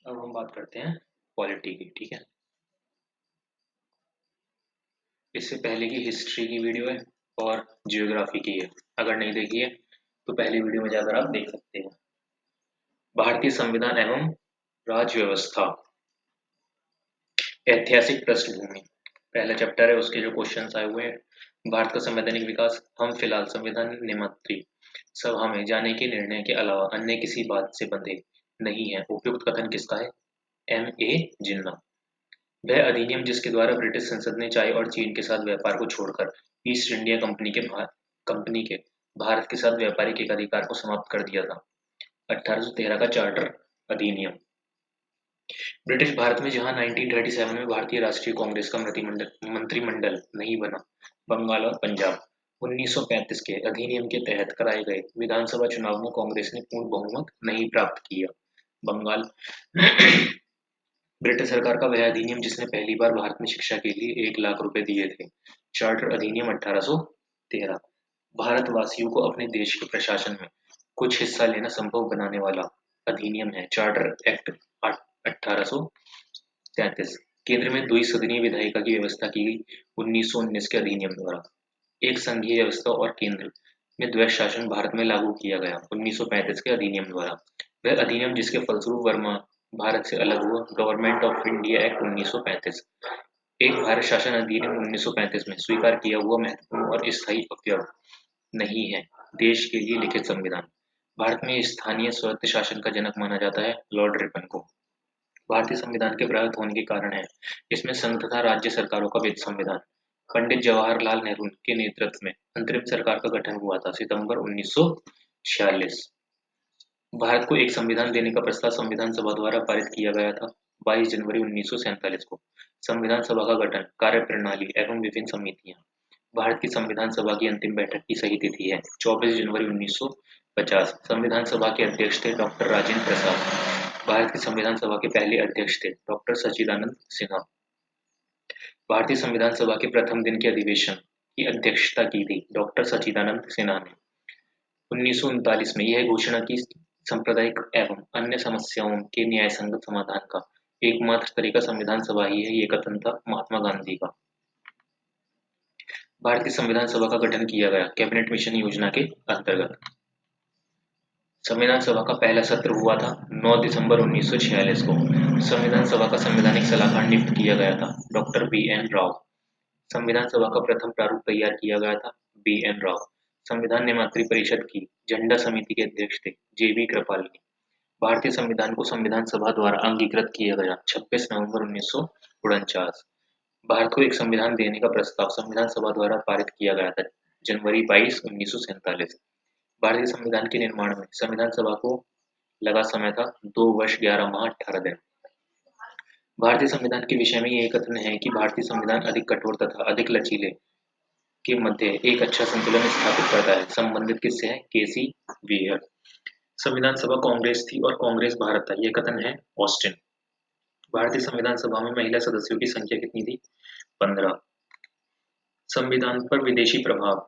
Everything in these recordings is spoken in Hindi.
अब हम बात करते हैं पॉलिटी की। ठीक है, इससे पहले की हिस्ट्री की वीडियो है और जियोग्राफी की है। अगर नहीं देखी है तो पहली वीडियो में जाकर आप देख सकते हैं। भारतीय संविधान एवं राज्य व्यवस्था, ऐतिहासिक पृष्ठभूमि, पहला चैप्टर है। उसके जो क्वेश्चंस आए हुए हैं: भारत का संवैधानिक विकास। हम फिलहाल संविधान निर्मात्री सभा में जाने के निर्णय के अलावा अन्य किसी बात से बंधे नहीं है। उपयुक्त कथन किसका है? एम ए जिन्ना। वह अधिनियम जिसके द्वारा ब्रिटिश संसद ने चाय और चीन के साथ व्यापार को छोड़कर ईस्ट इंडिया कंपनी के भारत के साथ व्यापारिक एकाधिकार को समाप्त कर दिया था। 1813 का चार्टर अधिनियम। ब्रिटिश भारत में जहां 1937 में भारतीय राष्ट्रीय कांग्रेस का मंत्रिमंडल नहीं बना, बंगाल और पंजाब 1935 के अधिनियम के तहत कराए गए विधानसभा चुनाव में कांग्रेस ने पूर्ण बहुमत नहीं प्राप्त किया। बंगाल ब्रिटिश सरकार का वह अधिनियम जिसने पहली बार भारत में शिक्षा के लिए 1 लाख रुपए दिए थे। चार्टर अधिनियम 1813 भारतवासियों को अपने देश के प्रशासन में कुछ हिस्सा लेना संभव बनाने वाला अधिनियम है। Charter act 1833। केंद्र में द्विसदनीय विधायिका की व्यवस्था की गई 1919 के अधिनियम द्वारा। एक संघीय व्यवस्था और केंद्र में द्वैध शासन भारत में लागू किया गया 1935 के अधिनियम द्वारा। वह अधिनियम जिसके फलस्वरूप वर्मा भारत से अलग हुआ, गवर्नमेंट ऑफ इंडिया एक्ट 1935। एक भारत शासन अधिनियम 1935 में स्वीकार किया हुआ महत्वपूर्ण और स्थायी अवयव नहीं है। देश के लिए लिखित संविधान। भारत में स्थानीय स्वयं शासन का जनक माना जाता है लॉर्ड रिपन को। भारतीय संविधान के प्रयुक्त होने के कारण है। इसमें संघ तथा राज्य सरकारों का वित्त संविधान। पंडित जवाहरलाल नेहरू के नेतृत्व में अंतरिम सरकार का गठन हुआ था सितंबर 1946। भारत को एक संविधान देने का प्रस्ताव संविधान सभा द्वारा पारित किया गया था 22 जनवरी 1947 को। संविधान सभा का गठन, कार्यप्रणाली एवं विभिन्न समितियां। भारत की संविधान सभा की अंतिम बैठक की सही तिथि है 24 जनवरी 1950। संविधान सभा के अध्यक्ष थे डॉक्टर राजेंद्र प्रसाद। भारत की संविधान सभा के पहले अध्यक्ष थे डॉक्टर सच्चिदानंद सिन्हा। भारतीय संविधान सभा के प्रथम दिन के अधिवेशन की अध्यक्षता की थी डॉक्टर सच्चिदानंद सिन्हा ने। 1939 में यह घोषणा की सांप्रदायिक एवं अन्य समस्याओं के न्यायसंगत समाधान का एकमात्र तरीका संविधान सभा ही है। ये कथन था महात्मा गांधी का। भारतीय संविधान सभा का गठन किया गया कैबिनेट मिशन योजना के अंतर्गत। संविधान सभा का पहला सत्र हुआ था 9 दिसंबर 1946 को। संविधान सभा का संवैधानिक सलाहकार नियुक्त किया गया था डॉक्टर बी एन राव। संविधान सभा का प्रथम प्रारूप तैयार किया गया था बी एन राव। संविधान निर्मात्री परिषद की झंडा समिति के अध्यक्ष थे जे बी कृपलानी। भारतीय संविधान को संविधान सभा द्वारा अंगीकृत किया गया 26 नवंबर 1949। भारत को एक संविधान देने का प्रस्ताव संविधान सभा द्वारा पारित किया गया था जनवरी 22, 1947। भारतीय संविधान के निर्माण में संविधान सभा को लगा समय था 2 वर्ष 11 माह 18 दिन। भारतीय संविधान के विषय में यह कथन है कि भारतीय संविधान अधिक कठोर तथा अधिक लचीले के मध्य एक अच्छा संतुलन स्थापित करता है। संबंधित किससे है? केसी व्हीयर। संविधान सभा कांग्रेस थी और कांग्रेस भारत था। यह कथन है ऑस्टिन। भारतीय संविधान सभा में महिला सदस्यों की संख्या कितनी थी? 15। संविधान पर विदेशी प्रभाव।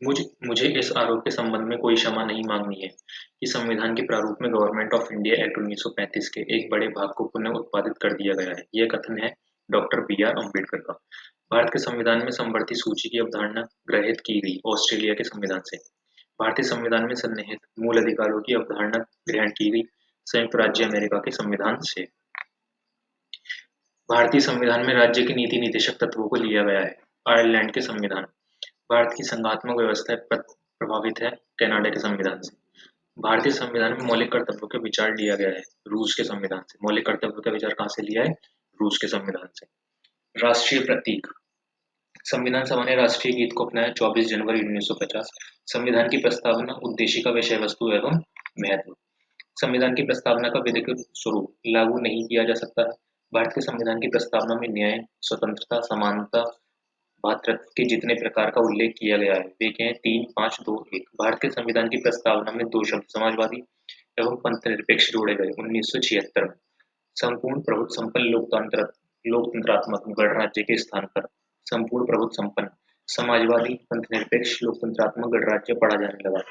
मुझे इस आरोप के संबंध में कोई क्षमा नहीं मांगनी है कि संविधान के प्रारूप में गवर्नमेंट ऑफ इंडिया एक्ट 1935 के एक बड़े भाग को पुनः उत्पादित कर दिया गया है। यह कथन है डॉक्टर बी आर अम्बेडकर का। भारत के संविधान में समवर्ती सूची की अवधारणा ग्रहित की गई ऑस्ट्रेलिया के संविधान से। भारतीय संविधान में सन्निहित मूल अधिकारों की अवधारणा ग्रहण की गई संयुक्त राज्य अमेरिका के संविधान से। भारतीय संविधान में राज्य के नीति निदेशक तत्वों को लिया गया है आयरलैंड के संविधान। भारत की संघात्मक व्यवस्था प्रभावित है कनाडा के संविधान से। भारतीय संविधान में मौलिक कर्तव्यों का विचार लिया गया है रूस के संविधान से। मौलिक कर्तव्यों का विचार कहाँ से लिया है? रूस के संविधान से। राष्ट्रीय प्रतीक। संविधान सभा ने राष्ट्रीय गीत को अपनाया 24 जनवरी 1950। संविधान की प्रस्तावना, उद्देशिका, विषय वस्तु एवं महत्व। संविधान की प्रस्तावना का विधिक स्वरूप लागू नहीं किया जा सकता है। भारत के संविधान की प्रस्तावना में न्याय, स्वतंत्रता, समानता, भातृत्व के जितने प्रकार का उल्लेख किया गया है वे क्या है? 3, 5, 2, 1। भारत के संविधान की प्रस्तावना में 2 शब्द समाजवादी एवं पंथ निरपेक्ष जोड़े गए 1976 में। संपूर्ण प्रभुत्व संपन्न लोकतंत्रात्मक गणराज्य के स्थान पर संपूर्ण प्रभुत्व संपन्न समाजवादी पंथ निरपेक्ष लोकतंत्रात्मक गणराज्य पढ़ा जाने लगा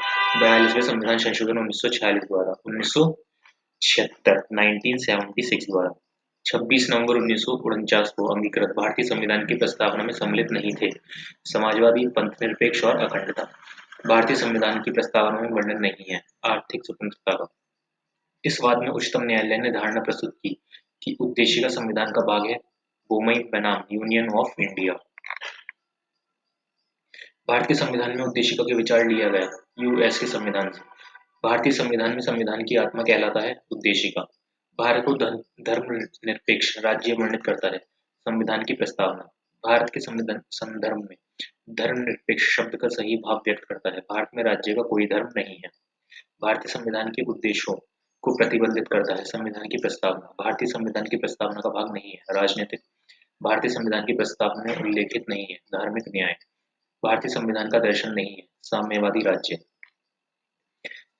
42वें संविधान संशोधन 1946 द्वारा। 76 1976 द्वारा 26 नवंबर 1949 को अंगीकृत भारतीय संविधान की प्रस्तावना में सम्मिलित नहीं थे। समाजवादी, पंथनिरपेक्ष और अखंडता। भारतीय संविधान की प्रस्तावना में वर्णन नहीं है आर्थिक स्वतंत्रता का। इस वाद में उच्चतम न्यायालय ने धारणा प्रस्तुत की कि उद्देशिका संविधान का भाग है, बोमई बनाम यूनियन ऑफ इंडिया। भारतीय संविधान में उद्देशिका के विचार लिया गया यूएस के संविधान से। भारतीय संविधान में संविधान की आत्मा कहलाता है उद्देशिका। भारत को धर्मनिरपेक्ष राज्य वर्णित करता है संविधान की प्रस्तावना। भारत के संविधान संदर्भ में धर्मनिरपेक्ष शब्द का सही भाव व्यक्त करता है। भारत में राज्य का कोई धर्म नहीं है। भारतीय संविधान के उद्देश्यों को प्रतिबंधित करता है संविधान की प्रस्तावना। भारतीय संविधान की प्रस्तावना का भाग नहीं है राजनीतिक। भारतीय संविधान की प्रस्तावना में उल्लेखित नहीं है धार्मिक न्याय। भारतीय संविधान का दर्शन नहीं है साम्यवादी राज्य।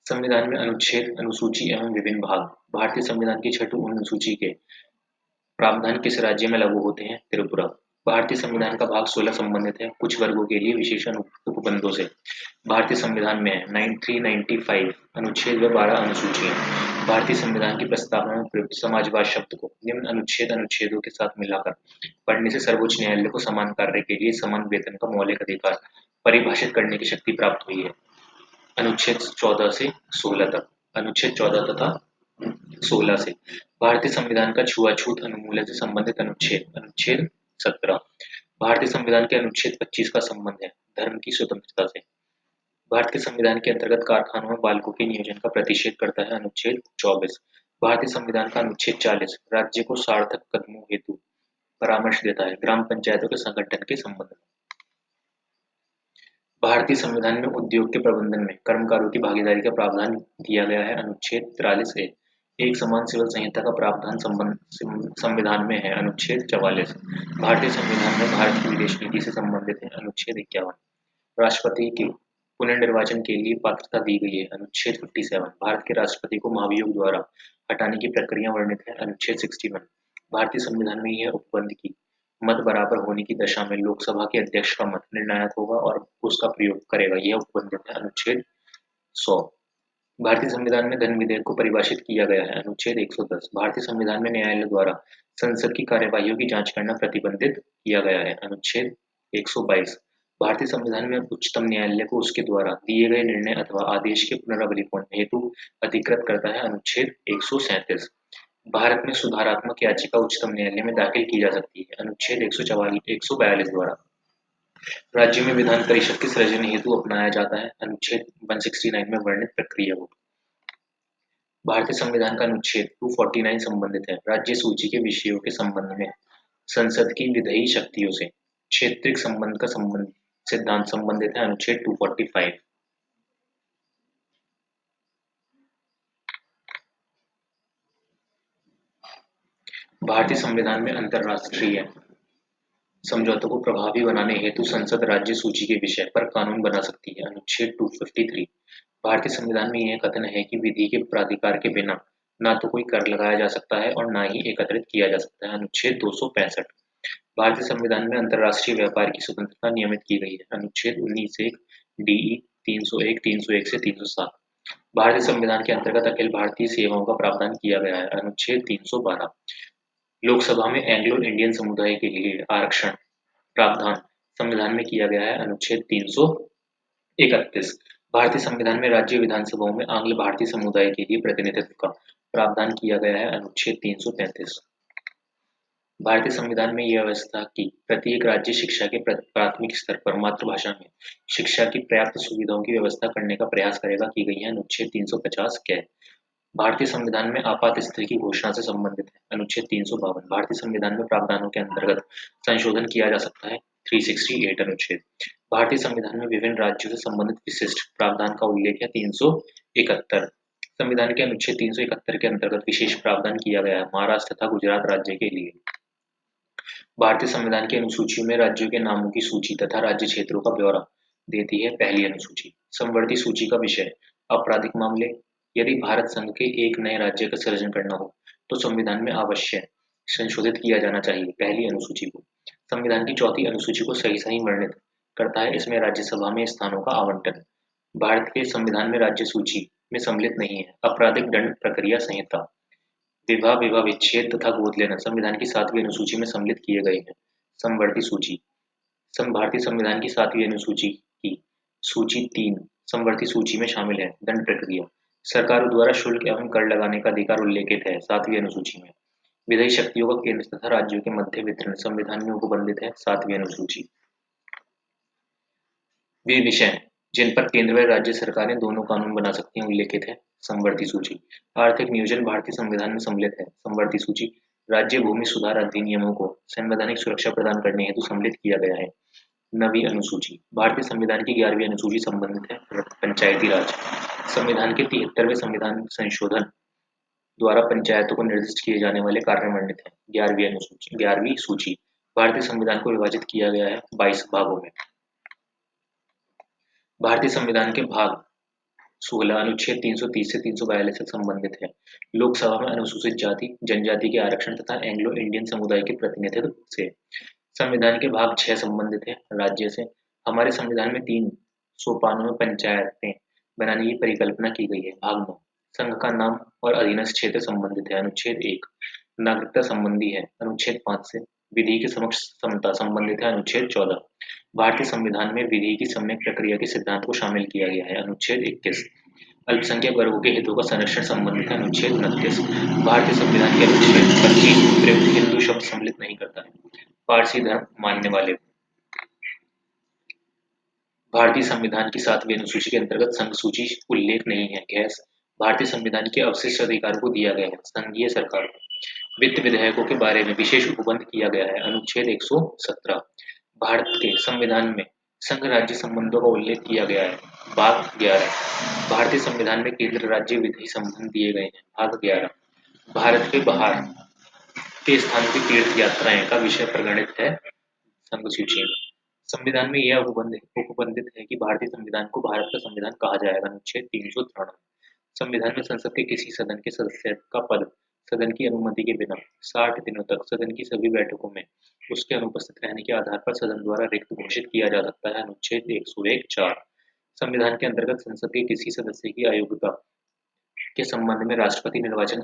संविधान में अनुच्छेद, अनुसूची एवं विभिन्न भाग। भारतीय संविधान की छठी अनुसूची के प्रावधान किस राज्य में लागू होते हैं? त्रिपुरा। भारतीय संविधान का भाग 16 संबंधित है कुछ वर्गों के लिए विशेष उपबंधों से। भारतीय संविधान में 395 अनुच्छेद व 12 अनुसूचियां। भारतीय संविधान की प्रस्तावना में प्रयुक्त समाजवाद शब्द को निम्न अनुच्छेदों के साथ मिलाकर पढ़ने से सर्वोच्च न्यायालय को समान कार्य के लिए समान वेतन का मौलिक अधिकार परिभाषित करने की शक्ति प्राप्त हुई है। अनुच्छेद 14 से 16 तक। अनुच्छेद 14 तथा 16 से भारतीय संविधान का छुआछूत उन्मूलन से संबंधित अनुच्छेद। अनुच्छेद 17 भारतीय संविधान के अनुच्छेद 25 का संबंध है धर्म की स्वतंत्रता से। भारत के संविधान के अंतर्गत कारखानों में बालकों के नियोजन का प्रतिषेध करता है अनुच्छेद 24। भारतीय संविधान का अनुच्छेद 40 राज्य को सार्थक कदमों हेतु परामर्श देता है ग्राम पंचायतों के संगठन के संबंध में। भारतीय संविधान में उद्योग के प्रबंधन में कर्मकारों की भागीदारी का प्रावधान दिया गया है अनुच्छेद 43 ए। एक समान सिविल संहिता का प्रावधान संविधान में है अनुच्छेद 44। भारतीय संविधान में भारत की विदेश नीति से संबंधित है अनुच्छेद 51। राष्ट्रपति के पुनर्निर्वाचन के लिए पात्रता दी गई है अनुच्छेद 57। भारत के राष्ट्रपति को महाभियोग द्वारा हटाने की प्रक्रिया वर्णित है अनुच्छेद 61। भारतीय संविधान में यह उपबंध की मत बराबर होने की दशा में लोकसभा के अध्यक्ष का मत निर्णायक होगा और उसका प्रयोग करेगा यह उपबंधित है अनुच्छेद 100। भारतीय संविधान में धन विधेयक को परिभाषित किया गया है अनुच्छेद 110। भारतीय संविधान में न्यायालय द्वारा संसद की कार्यवाहियों की जांच करना प्रतिबंधित किया गया है अनुच्छेद 122। भारतीय संविधान में उच्चतम न्यायालय को उसके द्वारा दिए गए निर्णय अथवा आदेश के पुनरावलोकन हेतु अधिकृत करता है अनुच्छेद 137। भारत में सुधारात्मक याचिका उच्चतम न्यायालय में दाखिल की जा सकती है अनुच्छेद 142 द्वारा। राज्य में विधान परिषद के सृजन हेतु अपनाया जाता है अनुच्छेद 169 में वर्णित प्रक्रिया को। भारतीय संविधान का अनुच्छेद 249 संबंधित है राज्य सूची के विषयों के संबंध में संसद की विधायी शक्तियों से। क्षेत्रीय संबंध का संबंध सिद्धांत संबंधित है अनुच्छेद 245। भारतीय संविधान में अंतरराष्ट्रीय समझौतों को प्रभावी बनाने हेतु संसद राज्य सूची के विषय पर कानून बना सकती है अनुच्छेद 253। भारतीय संविधान में यह कथन है कि विधि के प्राधिकार के बिना ना तो कोई कर लगाया जा सकता है और ना ही एकत्रित किया जा सकता है अनुच्छेद 265। भारतीय संविधान में अंतरराष्ट्रीय व्यापार की स्वतंत्रता नियमित की गई है अनुच्छेद 19(1) डीई 301 301 से 307। भारतीय संविधान के अंतर्गत अखिल भारतीय सेवाओं का प्रावधान किया गया है अनुच्छेद 312। लोकसभा में एंग्लो इंडियन समुदाय के लिए आरक्षण प्रावधान संविधान में किया गया है अनुच्छेद 331। भारतीय संविधान में राज्य विधानसभाओं में आंग्ल भारतीय समुदाय के लिए प्रतिनिधित्व का प्रावधान किया गया है अनुच्छेद 333। भारतीय संविधान में यह व्यवस्था की प्रत्येक राज्य शिक्षा के प्राथमिक स्तर पर मातृभाषा में शिक्षा की पर्याप्त सुविधाओं की व्यवस्था करने का प्रयास करेगा की गई है अनुच्छेद 350 कै। भारतीय संविधान में आपात स्थिति की घोषणा से संबंधित है अनुच्छेद 352। भारतीय संविधान में प्रावधानों के अंतर्गत संशोधन किया जा सकता है 368 अनुच्छेद। भारतीय संविधान में विभिन्न राज्यों से संबंधित विशिष्ट प्रावधान का उल्लेख है 371। संविधान के अनुच्छेद 371 के अंतर्गत विशेष प्रावधान किया गया है महाराष्ट्र तथा गुजरात राज्य के लिए। भारतीय संविधान की अनुसूचियों में राज्यों के नामों की सूची तथा राज्य क्षेत्रों का ब्यौरा देती है पहली अनुसूची। समवर्ती सूची का विषय आपराधिक मामले। यदि भारत संघ के एक नए राज्य का सृजन करना हो तो संविधान में अवश्य संशोधित किया जाना चाहिए पहली अनुसूची को। संविधान की चौथी अनुसूची को सही वर्णित करता है इसमें राज्यसभा में स्थानों का आवंटन। भारत के संविधान में राज्य सूची में सम्मिलित नहीं है। आपराधिक दंड प्रक्रिया संहिता, विवाह, विवाह विच्छेद तथा गोद लेना संविधान की 7वीं अनुसूची में सम्मिलित किए गए हैं। समवर्ती सूची, भारतीय संविधान की 7वीं अनुसूची की सूची 3 समवर्ती सूची में शामिल है। दंड प्रक्रिया, सरकारों द्वारा शुल्क एवं कर लगाने का अधिकार उल्लेखित है 7वीं अनुसूची में। विधायी शक्तियों का केंद्र तथा राज्यों के मध्य वितरण संविधान में उपबंधित है 7वीं अनुसूची। वे विषय जिन पर केंद्र व राज्य सरकारें दोनों कानून बना सकती हैं उल्लेखित है समवर्ती सूची। आर्थिक नियोजन भारतीय संविधान में सम्मिलित है समवर्ती सूची। राज्य भूमि सुधार अधिनियमों को संवैधानिक सुरक्षा प्रदान करने हेतु सम्मिलित किया गया है। 9वीं अनुसूची, भारतीय संविधान की 11वीं अनुसूची संबंधित है पंचायती राज। संविधान के 73वें संविधान संशोधन द्वारा पंचायतों को निर्दिष्ट किए जाने वाले कार्य वर्णित है। 11वीं सूची, भारतीय संविधान को विभाजित किया गया है 22 भागों में। भारतीय संविधान के भाग 16 अनुच्छेद 330 से 342 तक संबंधित है। लोकसभा में अनुसूचित जाति जनजाति के आरक्षण तथा एंग्लो इंडियन समुदाय के प्रतिनिधित्व से। संविधान के भाग 6 संबंधित है राज्य से। हमारे संविधान में 3 सोपानों में पंचायतें बनाने की परिकल्पना की गई है। भाग 9, संघ का नाम और अधीनस्थ क्षेत्र संबंधित है। अनुच्छेद 1, नागरिकता संबंधी है। अनुच्छेद 5 से विधि के समक्ष समता संबंधित है। अनुच्छेद 14, भारतीय संविधान में विधि की सम्यक प्रक्रिया के सिद्धांत को शामिल किया गया है। अनुच्छेद 21, अल्पसंख्यक वर्गों के हितों का संरक्षण संबंधित है। अनुच्छेद 29, भारतीय संविधान के अनुच्छेद 25 प्रयुक्त हिंदू शब्द सम्मिलित नहीं करता है। पारसी धर्म मानने वाले। भारतीय संविधान की 7वीं अनुसूची के अंतर्गत संघ सूची उल्लेख नहीं है। गैस, भारतीय संविधान के अवशिष्ट अधिकारों को दिया गया है संघीय सरकार को। वित्त विधेयकों के बारे में विशेष उपबंध किया गया है। अनुच्छेद 117, भारत के संविधान में संघ राज्य संबंधों का उल्लेख किया गया है। भाग 11, भारतीय संविधान में केंद्र राज्य विधि संबंध दिए गए हैं। भाग 11, भारत के बाहर के स्थानों की तीर्थ यात्राएं का विषय प्रगणित है संघ सूची में। संविधान में यह उपबंधित है कि भारतीय संविधान को भारत का संविधान कहा जाएगा। अनुच्छेद 393, संविधान में संसद के किसी सदन के सदस्य का पद सदन की अनुमति के बिना 60 दिनों तक सदन की सभी बैठकों में उसके अनुपस्थित रहने के आधार पर सदन द्वारा रिक्त घोषित किया जा सकता है। अनुच्छेद 101(4), संविधान के अंतर्गत संसद के किसी सदस्य की अयोग्यता के संबंध में राष्ट्रपति निर्वाचन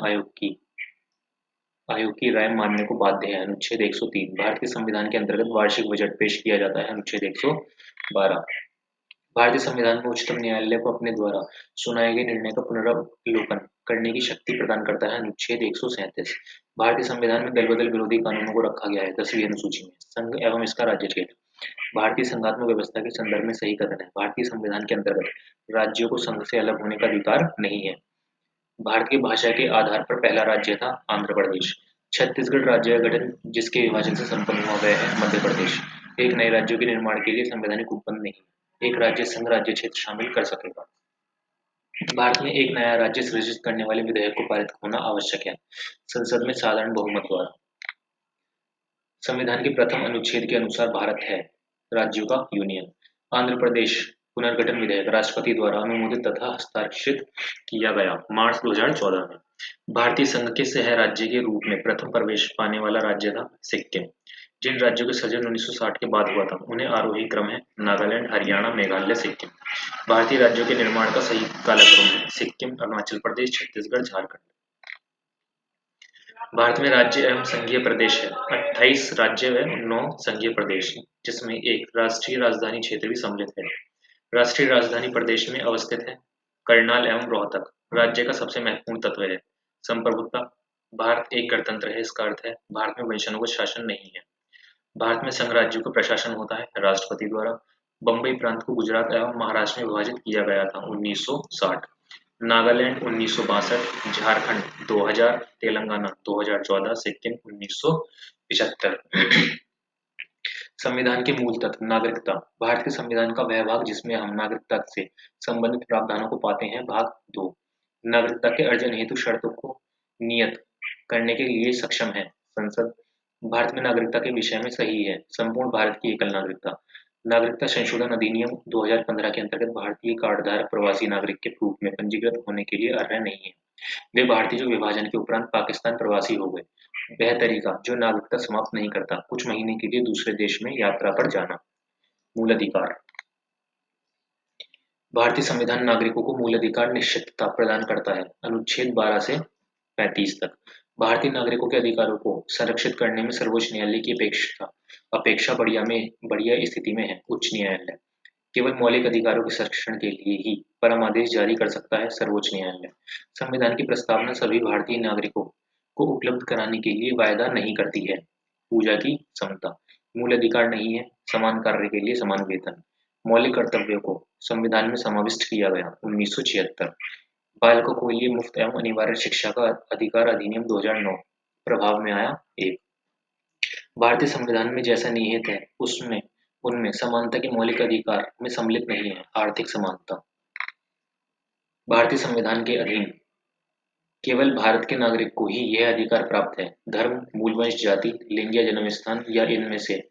आयोग की राय मानने को बाध्य है। अनुच्छेद 103, भारतीय संविधान के अंतर्गत वार्षिक बजट पेश किया जाता है। अनुच्छेद 112, भारतीय संविधान में उच्चतम न्यायालय को अपने द्वारा सुनाए गए निर्णय का पुनरावलोकन करने की शक्ति प्रदान करता है। अनुच्छेद 137, भारतीय संविधान में दल बदल विरोधी कानूनों को रखा गया है। 10वीं अनुसूची में संघ एवं इसका राज्य क्षेत्र, भारतीय संघात्मक व्यवस्था के संदर्भ में सही कथन है। भारतीय संविधान के अंतर्गत राज्यों को संघ से अलग होने का अधिकार नहीं है। भारत की भाषा के आधार पर पहला राज्य था आंध्र प्रदेश। छत्तीसगढ़ राज्य का गठन जिसके विभाजन से संपन्न हुआ वह है मध्य प्रदेश। एक नए राज्यों के निर्माण के लिए संवैधानिक उपबंध नहीं। एक राज्य संघ राज्य क्षेत्र शामिल कर सकेगा। भारत में एक नया राज्य सृजित करने वाले विधेयक को पारित होना आवश्यक है संसद में साधारण बहुमत द्वारा। संविधान के प्रथम अनुच्छेद के अनुसार भारत है राज्यों का यूनियन। आंध्र प्रदेश पुनर्गठन विधेयक राष्ट्रपति द्वारा अनुमोदित तथा हस्ताक्षरित किया गया मार्च 2014 में। भारतीय संघ के सह राज्य के रूप में प्रथम प्रवेश पाने वाला राज्य था सिक्किम। जिन राज्यों का सृजन 1960 के बाद हुआ था उन्हें आरोही क्रम है नागालैंड, हरियाणा, मेघालय, सिक्किम। भारतीय राज्यों के निर्माण का सही कालक्रम है सिक्किम, अरुणाचल प्रदेश, छत्तीसगढ़, झारखंड। भारत में राज्य एवं संघीय प्रदेश है 28 राज्य व 9 संघीय प्रदेश, जिसमें एक राष्ट्रीय राजधानी क्षेत्र भी सम्मिलित है। राष्ट्रीय राजधानी प्रदेश में अवस्थित है करनाल एवं रोहतक। राज्य का सबसे महत्वपूर्ण तत्व है संप्रभुता। भारत एक गणतंत्र है, इसका अर्थ है भारत में वंशजों शासन नहीं है। भारत में संघ राज्यों का प्रशासन होता है राष्ट्रपति द्वारा। बम्बई प्रांत को गुजरात एवं महाराष्ट्र में विभाजित किया गया था 1960। नागालैंड 1962, झारखंड 2000, तेलंगाना 2014, सिक्किम 1975। संविधान के मूल तत्व नागरिकता, भारत के संविधान का वह भाग जिसमें हम नागरिकता से संबंधित प्रावधानों को पाते हैं। भाग 2, नागरिकता के अर्जन हेतु शर्तों को नियत करने के लिए सक्षम है संसद। भारत में नागरिकता के विषय में सही है संपूर्ण भारत की एकल नागरिकता। नागरिकता संशोधन अधिनियम 2015 के अंतर्गत भारतीय कार्डधारक प्रवासी नागरिक के रूप में पंजीकृत होने के लिए अर्ह नहीं है। वे भारतीय जो विभाजन के उपरांत पाकिस्तान प्रवासी हो गए। वह तरीका जो नागरिकता समाप्त नहीं करता कुछ महीने के लिए दूसरे देश में यात्रा पर जाना। मूल अधिकार, भारतीय संविधान नागरिकों को मूल अधिकार निश्चितता प्रदान करता है। अनुच्छेद 12 से 35 तक भारतीय नागरिकों के अधिकारों को संरक्षित करने में सर्वोच्च न्यायालय की अपेक्षा अपेक्षा बढ़िया स्थिति में है। उच्च न्यायालय केवल मौलिक अधिकारों के संरक्षण के लिए ही परम आदेश जारी कर सकता है। सर्वोच्च न्यायालय संविधान की प्रस्तावना सभी भारतीय नागरिकों को उपलब्ध कराने के लिए वायदा नहीं करती है। पूजा की समता मूल अधिकार नहीं है। समान कार्य के लिए समान वेतन मौलिक कर्तव्यों को संविधान में समाविष्ट किया गया। 1976 बालकों के लिए मुफ्त एवं अनिवार्य शिक्षा का अधिकार अधिनियम 2009 प्रभाव में आया। एक भारतीय संविधान में जैसा निहित है उसमें उनमें समानता के मौलिक अधिकार में सम्मिलित नहीं है। आर्थिक समानता भारतीय संविधान के अधीन केवल भारत के नागरिक को ही यह अधिकार प्राप्त है। धर्म, मूलवंश, जाति, लिंग या जन्म स्थान या इनमें से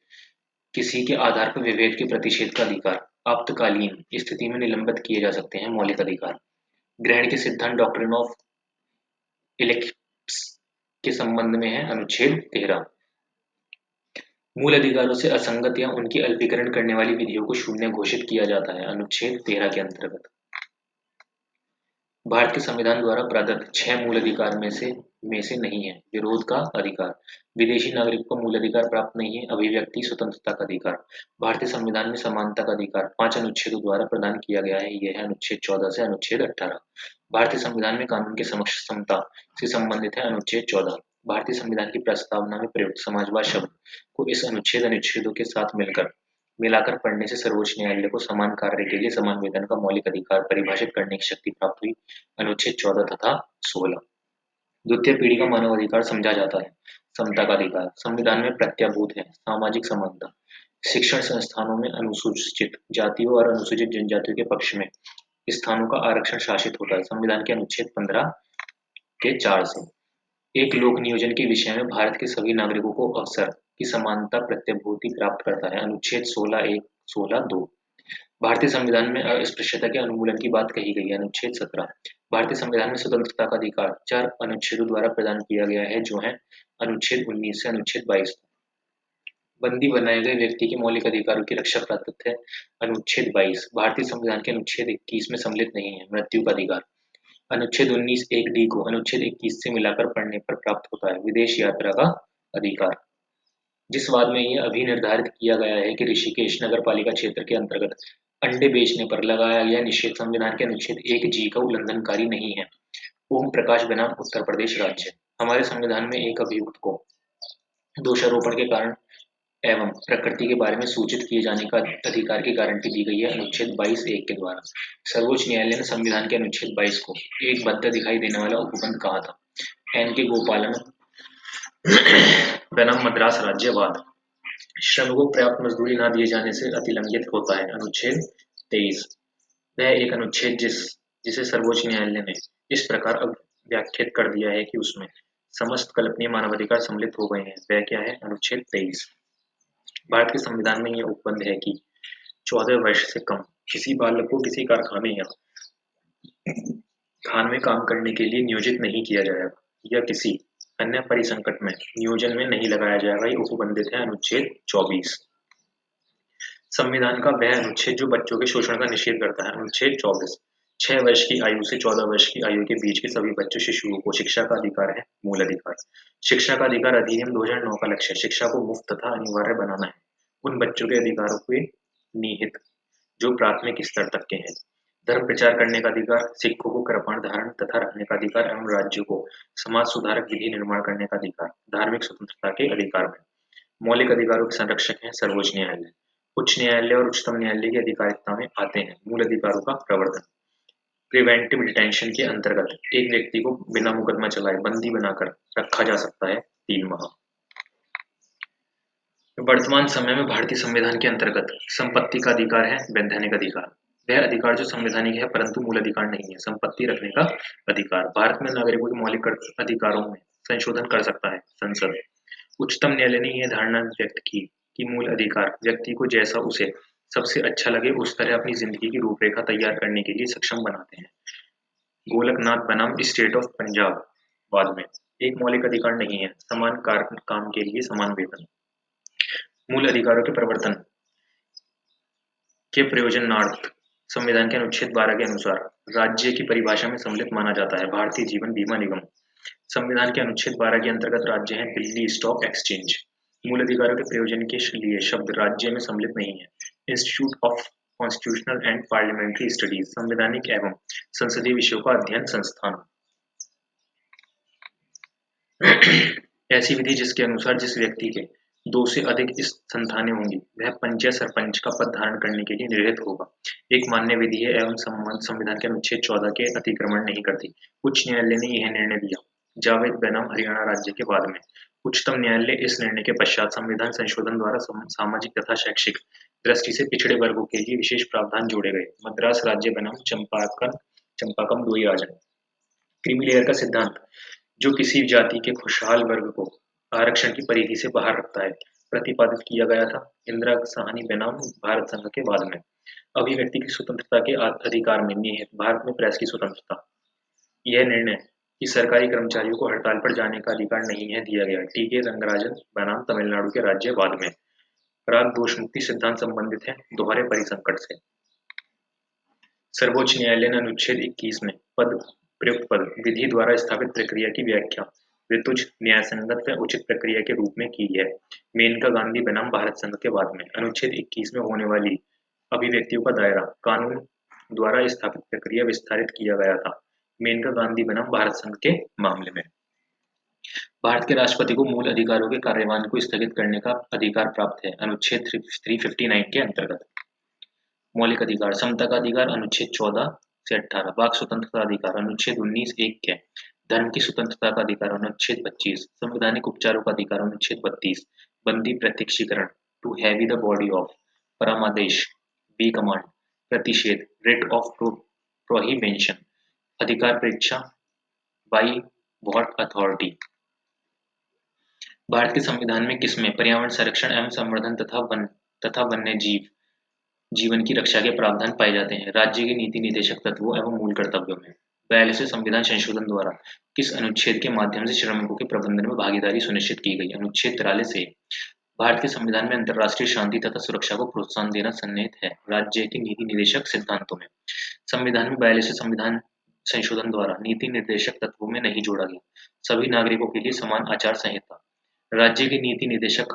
किसी के आधार पर विभेद के प्रतिषेध का अधिकार आपातकालीन स्थिति में निलंबित किए जा सकते हैं। मौलिक अधिकार ग्रहण के सिद्धांत डॉक्ट्रिन ऑफ इलेक्ट्स के संबंध में है। अनुच्छेद 13 मूल अधिकारों से असंगत या उनकी अल्पीकरण करने वाली विधियों को शून्य घोषित किया जाता है। अनुच्छेद 13 के अंतर्गत भारत के संविधान द्वारा प्रदत्त 6 मूल अधिकार में से नहीं है। विरोध का अधिकार विदेशी नागरिकों को मूल अधिकार प्राप्त नहीं है। अभिव्यक्ति स्वतंत्रता का अधिकार भारतीय संविधान में समानता का अधिकार 5 अनुच्छेदों द्वारा प्रदान किया गया है। यह है अनुच्छेद 14 से अनुच्छेद 18। भारतीय संविधान में कानून के समक्ष समता से संबंधित है। अनुच्छेद 14 भारतीय संविधान की प्रस्तावना में प्रयुक्त समाजवाद शब्द को इस अनुच्छेदों के साथ मिलाकर पढ़ने से सर्वोच्च न्यायालय को समान कार्य के लिए समान वेतन का मौलिक अधिकार परिभाषित करने की शक्ति प्राप्त हुई। अनुच्छेद 14 तथा 16 द्वितीय पीढ़ी का मानवाधिकार समझा जाता है। समता का अधिकार संविधान में प्रत्याभूत है। सामाजिक समानता शिक्षण संस्थानों में अनुसूचित जातियों और अनुसूचित जनजातियों के पक्ष में स्थानों का आरक्षण शासित होता है। संविधान के अनुच्छेद 15 के 4 से एक लोक नियोजन के विषय में भारत के सभी नागरिकों को अवसर की समानता प्रत्याभूति प्राप्त करता है। अनुच्छेद 16(1) 16(2) भारतीय संविधान में अस्पृश्यता के उन्मूलन की बात कही गई है। अनुच्छेद 17 भारतीय संविधान में स्वतंत्रता का अधिकार 4 अनुच्छेदों द्वारा प्रदान किया गया है जो है अनुच्छेद 19 से अनुच्छेद 22 बंदी बनाए गए व्यक्ति के मौलिक अधिकारों की रक्षा प्राप्त है। अनुच्छेद 22 भारतीय संविधान के अनुच्छेद 21 में सम्मिलित नहीं है। मृत्यु का अधिकार अनुच्छेद 19 1D को अनुच्छेद 21 से मिलाकर पढ़ने पर प्राप्त होता है। विदेश यात्रा का अधिकार जिस वाद में यह अभी निर्धारित किया गया है कि ऋषिकेश नगर पालिका क्षेत्र के अंतर्गत अंडे बेचने पर लगाया गया निषेध संविधान के अनुच्छेद 1G का उल्लंघनकारी नहीं है। ओम प्रकाश बनाम उत्तर प्रदेश राज्य हमारे संविधान में एक अभियुक्त को दोषारोपण के कारण एवं प्रकृति के बारे में सूचित किए जाने का अधिकार की गारंटी दी गई है। अनुच्छेद 22(1) के द्वारा सर्वोच्च न्यायालय ने संविधान के अनुच्छेद 22 को एक बद्ध दिखाई देने वाला उपबंध कहा था। NK गोपालन बनाम मद्रास राज्यवाद श्रमिकों को पर्याप्त मजदूरी न दिए जाने से अतिलंघित होता है। अनुच्छेद 23 वह एक अनुच्छेद जिसे सर्वोच्च न्यायालय ने इस प्रकार व्याख्यात कर दिया है कि उसमें समस्त कल्पनीय मानवाधिकार सम्मिलित हो गए हैं। वह क्या है? अनुच्छेद 23 भारत के संविधान में यह उपबंध है कि 14 वर्ष से कम किसी बालक को किसी कारखाने या खान में काम करने के लिए नियोजित नहीं किया जाएगा या किसी अन्य परिसंकट में नियोजन में नहीं लगाया जाएगा। ये उपबंधित है। अनुच्छेद 24 संविधान का वह अनुच्छेद जो बच्चों के शोषण का निषेध करता है। अनुच्छेद 24 6 वर्ष की आयु से 14 वर्ष की आयु के बीच के सभी बच्चों शिशुओं को शिक्षा का अधिकार है। मूल अधिकार शिक्षा का अधिकार अधिनियम 2009 का लक्ष्य शिक्षा को मुफ्त तथा अनिवार्य बनाना है। उन बच्चों के अधिकारों के निहित जो प्राथमिक स्तर तक के हैं। धर्म प्रचार करने का अधिकार सिखों को कृपाण धारण तथा रखने का अधिकार एवं राज्यों को समाज सुधारक विधि निर्माण करने का अधिकार धार्मिक स्वतंत्रता के अधिकार में मौलिक अधिकारों के संरक्षक हैं सर्वोच्च न्यायालय। उच्च न्यायालय और उच्चतम न्यायालय की अधिकारिता में आते हैं मूल अधिकारों का प्रवर्तन। प्रिवेंटिव डिटेंशन के अंतर्गत एक व्यक्ति को बिना मुकदमा चलाए बंदी बनाकर रखा जा सकता है 3 माह। वर्तमान समय में भारतीय संविधान के अंतर्गत संपत्ति का अधिकार है। वैधानिक अधिकार वह अधिकार जो संवैधानिक है परंतु मूल अधिकार नहीं है। संपत्ति रखने का अधिकार भारत में नागरिकों के मौलिक अधिकारों में संशोधन कर सकता है संसद। उच्चतम न्यायालय ने यह धारणा व्यक्त की कि मूल अधिकार व्यक्ति को जैसा उसे सबसे अच्छा लगे उस तरह अपनी जिंदगी की रूपरेखा तैयार करने के लिए सक्षम बनाते हैं। गोलकनाथ बनाम स्टेट ऑफ पंजाब वाद में एक मौलिक अधिकार नहीं है। समान काम के लिए समान वेतन मूल अधिकारों के प्रवर्तन के प्रयोजनार्थ संविधान के अनुच्छेद 12 के अनुसार राज्य की परिभाषा में सम्मिलित माना जाता है भारतीय जीवन बीमा निगम। संविधान के अनुच्छेद 12 के अंतर्गत राज्य है दिल्ली स्टॉक एक्सचेंज। मूल अधिकारों के प्रयोजन के लिए शब्द राज्य में सम्मिलित नहीं है। Institute of constitutional and parliamentary studies संवैधानिक एवं संसदीय विषयों का अध्ययन संस्थान। ऐसी विधि जिसके अनुसार जिस व्यक्ति के 2 से अधिक संतानें होंगी वह पंच या सरपंच का पद धारण करने के लिए निर्हित होगा। एक मान्य विधि है एवं संविधान के अनुच्छेद 14 के अतिक्रमण नहीं करती। उच्च न्यायालय ने यह निर्णय दिया जावेद बनाम हरियाणा राज्य के बाद में। उच्चतम न्यायालय इस निर्णय के पश्चात संविधान संशोधन द्वारा सामाजिक तथा शैक्षिक दृष्टि से पिछड़े वर्गों के लिए विशेष प्रावधान जोड़े गए। मद्रास राज्य बनाम चंपाकम 2 राजन। क्रीमी लेयर का सिद्धांत जो किसी जाति के खुशहाल वर्ग को आरक्षण की परिधि से बाहर रखता है प्रतिपादित किया गया था इंदिरा साहनी बनाम भारत संघ के बाद में। अभिव्यक्ति की स्वतंत्रता के अधिकार में निहित भारत में प्रेस की स्वतंत्रता। यह निर्णय कि सरकारी कर्मचारियों को हड़ताल पर जाने का अधिकार नहीं है दिया गया। टी.के. रंगराजन बनाम तमिलनाडु के राज्यवाद में। राग दोष मुक्ति सिद्धांत संबंधित है दोहरे परिसंकट से। सर्वोच्च न्यायालय ने अनुच्छेद 21 में प्रयुक्त पद विधि द्वारा स्थापित प्रक्रिया की व्याख्या ऋतुज न्यायसंगत व उचित प्रक्रिया के रूप में की है। मेनका गांधी बनाम भारत संघ के बाद में। अनुच्छेद 21 में होने वाली अभिव्यक्तियों का दायरा कानून द्वारा स्थापित प्रक्रिया विस्तारित किया गया था। मेनका गांधी बनाम भारत संघ के मामले में भारत के राष्ट्रपति को मूल अधिकारों के कार्यवाहन को स्थगित करने का अधिकार प्राप्त है। अनुच्छेद 359 के अंतर्गत। मौलिक अधिकार समता का अधिकार अनुच्छेद 14 से 18। वाक स्वतंत्रता अधिकार अनुच्छेद 19(1) के। धर्म की स्वतंत्रता का अधिकार अनुच्छेद 25। संवैधानिक उपचारों का अधिकार अनुच्छेद 32। बंदी प्रत्यक्षीकरण to have the body of. परामादेश बी कमांड। प्रतिषेध रेट ऑफ प्रोहिबिशन। अधिकार परीक्षा बाई व्हाट अथॉरिटी। भारत के संविधान में किसमें पर्यावरण संरक्षण एवं संवर्धन तथा वन्य जीवन की रक्षा के प्रावधान पाए जाते हैं। राज्य के नीति निदेशक तत्वों एवं मूल कर्तव्यों में। 42वें संविधान संशोधन द्वारा किस अनुच्छेद के माध्यम से श्रमिकों के प्रबंधन में भागीदारी सुनिश्चित की गई। अनुच्छेद 43 से। भारत के संविधान में अंतर्राष्ट्रीय शांति तथा सुरक्षा को प्रोत्साहन देना सन्निहित है राज्य के नीति निर्देशक सिद्धांतों में। संविधान में 42वें संविधान संशोधन द्वारा नीति निर्देशक तत्वों में नहीं जोड़ा गया सभी नागरिकों के लिए समान आचार संहिता। राज्य के नीति निर्देशक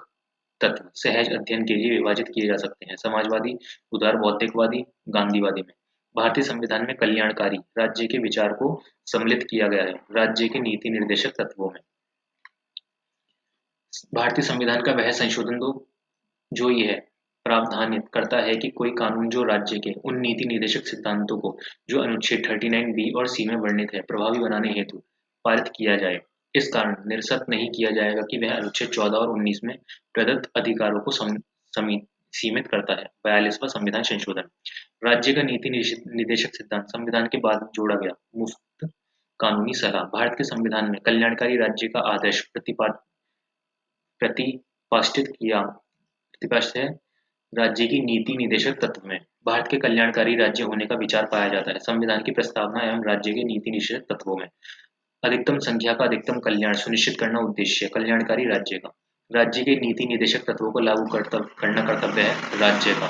तत्व सहज अध्ययन के लिए विभाजित किए जा सकते हैं समाजवादी उदार बौद्धिकवादी गांधीवादी में। भारतीय संविधान में कल्याणकारी राज्य के विचार को सम्मिलित किया गया है राज्य के नीति निर्देशक तत्वों में। भारतीय संविधान का वह संशोधन जो यह प्रावधानित करता है कि कोई कानून जो राज्य के उन नीति निर्देशक सिद्धांतों को जो अनुच्छेद 39(b) और C में वर्णित है प्रभावी बनाने हेतु पारित किया जाए। इस कारण निरस्त नहीं किया जाएगा कि वह अनुच्छेद 14 और 19 में प्रदत्त अधिकारों को सीमित करता है। 42वां संविधान संशोधन राज्य का नीति निदेशक सिद्धांत संविधान के बाद जोड़ा गया मुफ्त कानूनी सलाह। भारत के संविधान में कल्याणकारी राज्य का आदर्श प्रतिपादित है राज्य की नीति निदेशक तत्व में। भारत के कल्याणकारी राज्य होने का विचार पाया जाता है संविधान की प्रस्तावना एवं राज्य के नीति निदेशक तत्वों में। अधिकतम संख्या का अधिकतम कल्याण सुनिश्चित करना उद्देश्य कल्याणकारी राज्य का। राज्य के नीति निर्देशक तत्वों को लागू करना कर्तव्य है राज्य का।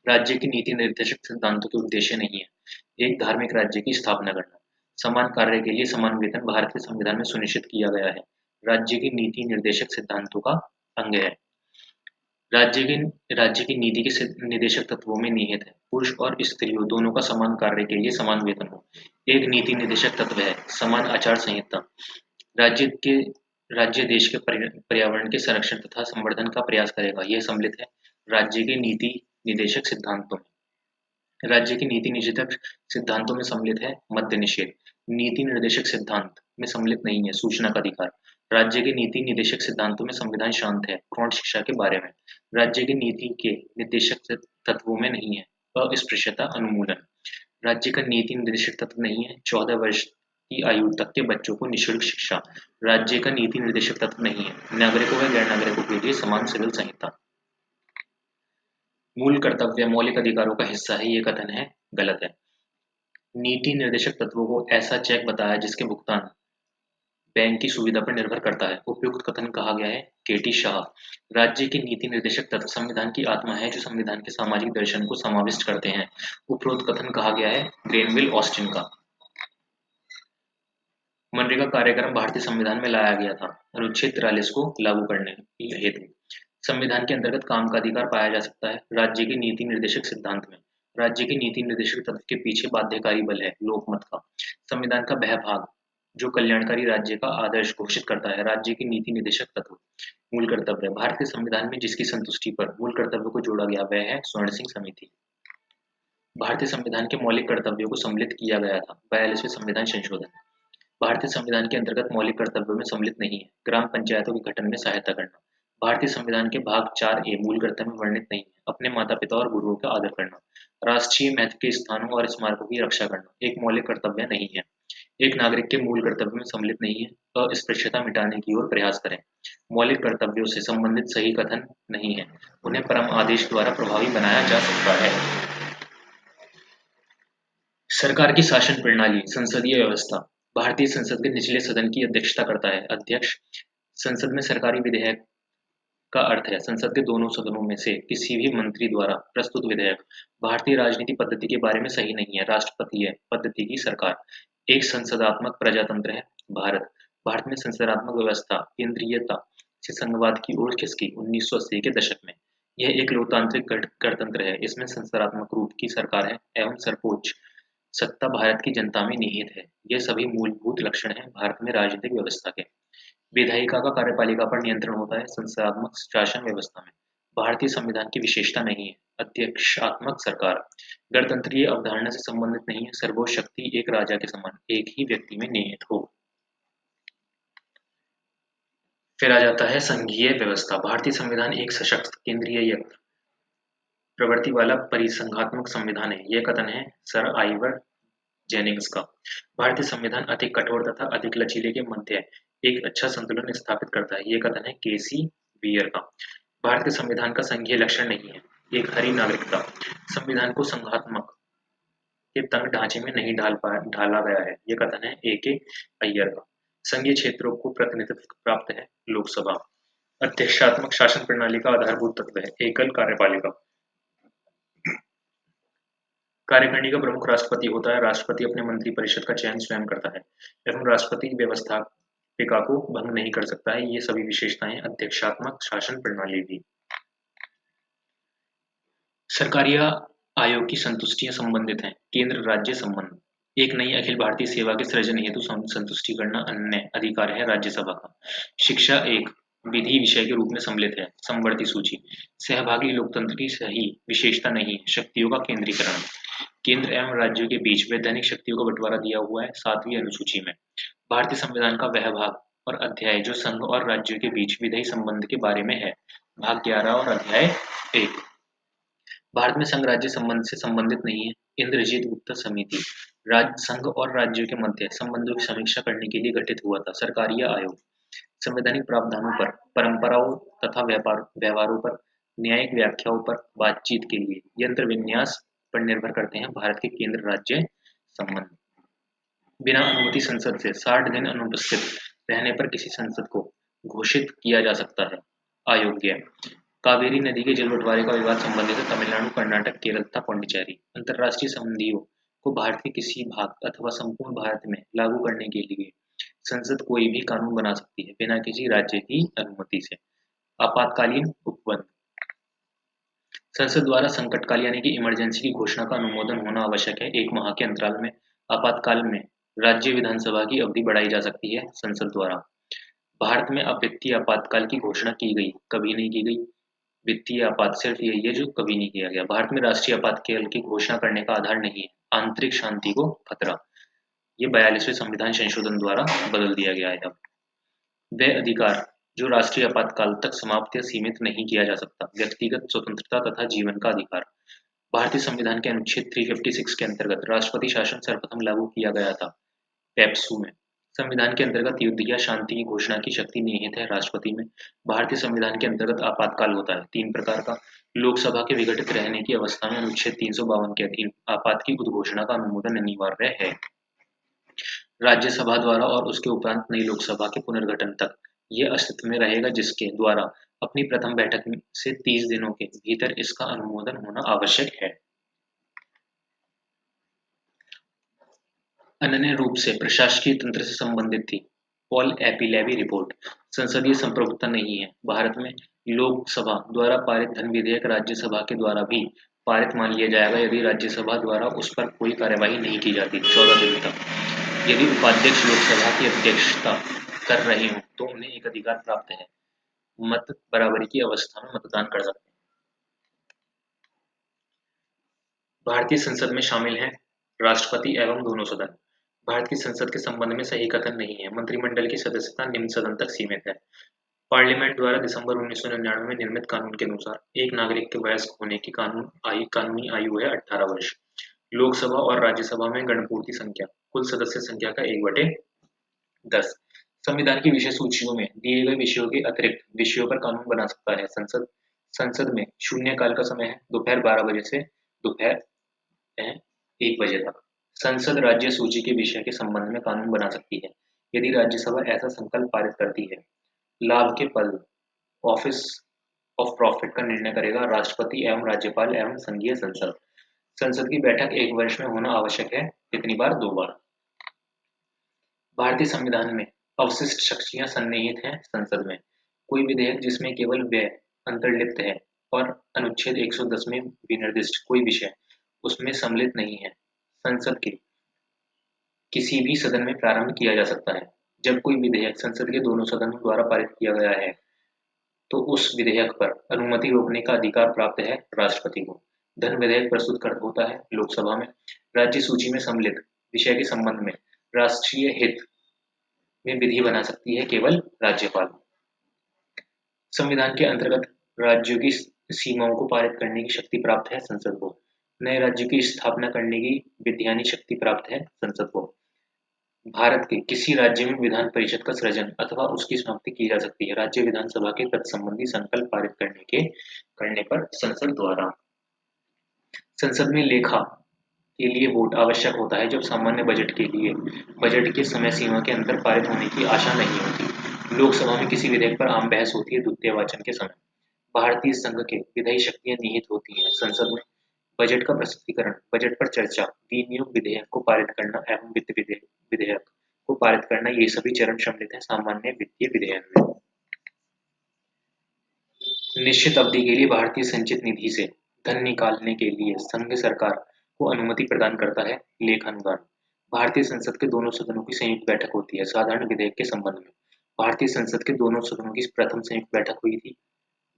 राज्य की नीति निर्देशक सिद्धांतों के उद्देश्य नहीं है एक धार्मिक राज्य की स्थापना करना। समान कार्य के लिए समान वेतन भारत के संविधान में सुनिश्चित किया गया है राज्य की नीति निर्देशक सिद्धांतों का अंग है। राज्य की नीति के निदेशक तत्वों में निहित है पुरुष और स्त्रियों दोनों का समान कार्य के लिए समान वेतन हो। एक नीति निदेशक तत्व है समान आचार संहिता। राज्य देश के पर्यावरण के संरक्षण तथा संवर्धन का प्रयास करेगा यह सम्मिलित है राज्य के नीति निदेशक सिद्धांतों में। राज्य के नीति निदेशक सिद्धांतों में सम्मिलित है मद्य निषेध। नीति निर्देशक सिद्धांत में सम्मिलित नहीं है सूचना का अधिकार। राज्य के नीति निदेशक सिद्धांतों में संविधान शांत है प्रौढ़ शिक्षा के बारे में। राज्य की नीति के निर्देशक तत्वों में नहीं है अस्पृश्यता उन्मूलन। राज्य का नीति निर्देशक तत्व नहीं है 14 वर्ष की आयु तक के बच्चों को निःशुल्क शिक्षा। राज्य का नीति निर्देशक तत्व नहीं है नागरिकों व गैर नागरिकों के लिए समान सिविल संहिता। मूल कर्तव्य मौलिक अधिकारों का हिस्सा है ये कथन है गलत है। नीति निर्देशक तत्वों को ऐसा चेक बताया जिसके भुगतान बैंक की सुविधा पर निर्भर करता है। उपयुक्त कथन कहा गया है केटी शाह। राज्य के नीति निर्देशक तत्व संविधान की आत्मा है जो संविधान के सामाजिक दर्शन को समाविष्ट करते हैं। उपरोक्त कथन कहा गया है ग्रेनविल ऑस्टिन का। मनरेगा कार्यक्रम भारतीय संविधान में लाया गया था अनुच्छेद 43 को लागू करने हेतु। संविधान के अंतर्गत काम का अधिकार पाया जा सकता है राज्य के नीति निर्देशक सिद्धांत में। राज्य के नीति निर्देशक तत्व के पीछे बाध्यकारी बल है लोकमत का। संविधान का वह भाग जो कल्याणकारी राज्य का आदर्श घोषित करता है राज्य के नीति निर्देशक तत्व। मूल कर्तव्य भारतीय संविधान में जिसकी संतुष्टि पर मूल कर्तव्य को जोड़ा गया वह है स्वर्ण सिंह समिति। भारतीय संविधान के मौलिक कर्तव्यों को सम्मिलित किया गया था 42वें संविधान संशोधन। भारतीय संविधान के अंतर्गत मौलिक कर्तव्यों में सम्मिलित नहीं है ग्राम पंचायतों के गठन में सहायता करना। भारतीय संविधान के भाग 4A मूल कर्तव्य में वर्णित नहीं है अपने माता पिता और गुरुओं का आदर करना। राष्ट्रीय महत्व के स्थानों और स्मारकों की रक्षा करना एक मौलिक कर्तव्य नहीं है। एक नागरिक के मूल कर्तव्य में सम्मिलित नहीं है अस्पृश्यता मिटाने की ओर प्रयास करें। मौलिक कर्तव्यों से संबंधित सही कथन नहीं है उन्हें परम आदेश द्वारा प्रभावी बनाया जा सकता है। सरकार की शासन प्रणाली संसदीय व्यवस्था। भारतीय संसद के निचले सदन की अध्यक्षता करता है अध्यक्ष। संसद में सरकारी विधेयक का अर्थ है संसद के दोनों सदनों में से किसी भी मंत्री द्वारा प्रस्तुत विधेयक। भारतीय राजनीति पद्धति के बारे में सही नहीं है राष्ट्रपतीय पद्धति की सरकार। एक संसदात्मक प्रजातंत्र है भारत। भारत में संसदात्मक व्यवस्था केंद्रीयता से संघवाद की ओर खिसकी 1980 के दशक में। यह एक लोकतांत्रिक गणतंत्र है इसमें संसदात्मक रूप की सरकार है एवं सर्वोच्च सत्ता भारत की जनता में निहित है। ये सभी मूलभूत लक्षण हैं भारत में राजनीतिक व्यवस्था के। विधायिका का कार्यपालिका पर नियंत्रण होता है संसदात्मक शासन व्यवस्था में। भारतीय संविधान की विशेषता नहीं है अध्यक्षात्मक सरकार। गणतंत्रीय अवधारणा से संबंधित नहीं है सर्वोच्च शक्ति एक राजा के समान एक ही व्यक्ति में निहित हो। फिर आ जाता है संघीय व्यवस्था। भारतीय संविधान एक सशक्त केंद्रीय प्रवृत्ति वाला परिसंघात्मक संविधान है। यह कथन है सर आइवर जेनिंग्स का। भारतीय संविधान अधिक कठोर तथा अधिक लचीले के मध्य एक अच्छा संतुलन स्थापित करता है। यह कथन है केसी वियर का। भारतीय संविधान का संघीय लक्षण नहीं है एक हरी नागरिकता। संविधान को संघात्मक के तंग ढांचे में नहीं ढाला गया है। यह कथन है A.K. अय्यर का। संघीय क्षेत्रों को प्रतिनिधित्व प्राप्त है लोकसभा। अध्यक्षात्मक शासन प्रणाली का आधारभूत तत्व है एकल कार्यपालिका। कार्यकारिणी का प्रमुख राष्ट्रपति होता है। राष्ट्रपति अपने मंत्रिपरिषद का चयन स्वयं करता है एवं राष्ट्रपति व्यवस्थापिका को भंग नहीं कर सकता है। ये सभी विशेषताएं अध्यक्षात्मक शासन प्रणाली भी। सरकारीय आयोग की संतुष्टियां संबंधित हैं केंद्र राज्य संबंध। एक नई अखिल भारतीय सेवा के सृजन हेतु संतुष्टि करना अन्य अधिकार है राज्यसभा का। शिक्षा एक विधि विषय के रूप में सम्मिलित है समवर्ती सूची। सहभागी लोकतंत्र की सही विशेषता नहीं है शक्तियों का केंद्रीकरण। केंद्र एवं राज्यों के बीच वैधानिक शक्तियों का बंटवारा दिया हुआ है 7वीं अनुसूची में। भारतीय संविधान का वह भाग और अध्याय जो संघ और राज्यों के बीच विधायी संबंध के बारे में है भाग 11 और अध्याय 1। भारत में संघ राज्य संबंध से संबंधित नहीं है इंद्रजीत गुप्ता समिति। संघ और राज्यों के मध्य संबंधों की समीक्षा करने के लिए गठित हुआ था सरकारीय आयोग। संवैधानिक प्रावधानों पर परंपराओं तथा व्यवहारों पर न्यायिक व्याख्याओं पर बातचीत के लिए यंत्र विन्यास पर निर्भर करते हैं भारत के केंद्र राज्य संबंध। बिना अनुमति संसद से 60 दिन अनुपस्थित रहने पर किसी संसद को घोषित किया जा सकता है अयोग्य। कावेरी नदी के जल बंटवारे का विवाद संबंधित है तमिलनाडु कर्नाटक केरल तथा पांडिचेरी। अंतर्राष्ट्रीय संधियों को भारत के किसी भाग अथवा संपूर्ण भारत में लागू करने के लिए संसद कोई भी कानून बना सकती है बिना किसी राज्य की अनुमति से। आपातकालीन उपबंध। संसद द्वारा संकटकाल यानी कि इमरजेंसी की घोषणा का अनुमोदन होना आवश्यक है 1 माह के अंतराल में। आपातकाल में राज्य विधानसभा की अवधि बढ़ाई जा सकती है संसद द्वारा। भारत में अब वित्तीय आपातकाल की घोषणा की गई कभी नहीं की गई। वित्तीय आपात सिर्फ यही है जो कभी नहीं किया गया। भारत में राष्ट्रीय आपातकाल की घोषणा करने का आधार नहीं है आंतरिक शांति को खतरा। ये 42वें संविधान संशोधन द्वारा बदल दिया गया है। अब वे अधिकार जो राष्ट्रीय आपातकाल तक समाप्त या सीमित नहीं किया जा सकता व्यक्तिगत स्वतंत्रता तथा जीवन का अधिकार। भारतीय संविधान के अनुच्छेद 356 के अंतर्गत राष्ट्रपति शासन सर्वप्रथम लागू किया गया था पेप्सू में। संविधान के अंतर्गत युद्ध या शांति की घोषणा की शक्ति निहित है राष्ट्रपति में। भारतीय संविधान के अंतर्गत आपातकाल होता है 3 प्रकार का। लोकसभा के विघटित रहने की अवस्था में अनुच्छेद 352 के अधीन आपात की उद्घोषणा का अनुमोदन अनिवार्य है। राज्यसभा द्वारा और उसके उपरांत नई लोकसभा के पुनर्गठन तक ये अस्तित्व में रहेगा, जिसके द्वारा अपनी प्रथम बैठक से 30 दिनों के भीतर इसका अनुमोदन होना आवश्यक है। अनन्य रूप से प्रशासकीय तंत्र से संबंधित थी। Paul Appleby report. संसदीय संप्रभुता नहीं है। भारत में लोकसभा द्वारा पारित धन विधेयक राज्यसभा के द्वारा भी पारित मान लिया जाएगा यदि राज्यसभा द्वारा उस पर कोई कार्यवाही नहीं की जाती 14 दिन तक। यदि उपाध्यक्ष लोकसभा की अध्यक्षता कर रहे हों तो उन्हें एक अधिकार प्राप्त है, मत बराबरी की अवस्था में मतदान कर सकते हैं। भारतीय संसद में शामिल हैं राष्ट्रपति एवं दोनों सदन। भारत की संसद के संबंध में सही कथन नहीं है। मंत्रिमंडल की सदस्यता निम्न सदन तक सीमित है। पार्लियामेंट द्वारा दिसंबर 1999 में निर्मित कानून के अनुसार एक नागरिक के वयस्क होने की कानूनी आयु है 18 वर्ष। लोकसभा और राज्यसभा में गणपूर्ति संख्या कुल सदस्य संख्या का 1/10। संविधान की विषय सूचियों में दिए गए विषयों के अतिरिक्त विषयों पर कानून बना सकता है संसद। संसद में शून्यकाल का समय है दोपहर 12 बजे से दोपहर 1 बजे तक। संसद राज्य सूची के विषय के संबंध में कानून बना सकती है यदि राज्यसभा ऐसा संकल्प पारित करती है। लाभ के पद ऑफिस ऑफ प्रॉफिट का निर्णय करेगा राष्ट्रपति एवं राज्यपाल एवं संघीय संसद। संसद की बैठक 1 वर्ष में होना आवश्यक है। कितनी बार? 2 बार। भारतीय संविधान में अवशिष्ट शक्तियां सन्निहित हैं संसद में। कोई विधेयक जिसमें केवल व्यय अंतर्लिप्त है और अनुच्छेद 110 में विनिर्दिष्ट कोई विषय उसमें सम्मिलित नहीं है, संसद के किसी भी सदन में प्रारंभ किया जा सकता है। जब कोई विधेयक संसद के दोनों सदनों द्वारा पारित किया गया है तो उस विधेयक पर अनुमति रोकने का अधिकार प्राप्त है राष्ट्रपति को। धन विधेयक प्रस्तुत कर होता है लोकसभा में। राज्य सूची में सम्मिलित विषय के संबंध में राष्ट्रीय हित में विधि बना सकती है केवल राज्यपाल। संविधान के अंतर्गत राज्यों की सीमाओं को पारित करने की शक्ति प्राप्त है संसद को। नए राज्य की स्थापना करने की विधायी शक्ति प्राप्त है संसद को। भारत के किसी राज्य में विधान परिषद का सृजन अथवा उसकी समाप्ति की जा सकती है राज्य विधानसभा के तत्संबंधी संकल्प पारित करने पर संसद द्वारा। संसद में लेखा के लिए वोट आवश्यक होता है जब सामान्य बजट के समय सीमा के अंदर पारित होने की आशा नहीं होती। लोकसभा में किसी विधेयक पर आम बहस होती है द्वितीय वाचन के समय। भारतीय संघ के विधायी शक्तियां निहित होती हैं संसद में। बजट का प्रस्तुतीकरण, बजट पर चर्चा, विनियोग विधेयक को पारित करना एवं वित्त विधेयक को पारित करना, ये सभी चरण सम्मिलित हैं सामान्य वित्तीय विधेयक में। निश्चित अवधि के लिए भारतीय संचित निधि से धन निकालने के लिए संघ सरकार को अनुमति प्रदान करता है लेखानुदान। भारतीय संसद के दोनों सदनों की संयुक्त बैठक होती है साधारण विधेयक के संबंध में। भारतीय संसद के दोनों सदनों की प्रथम संयुक्त बैठक हुई थी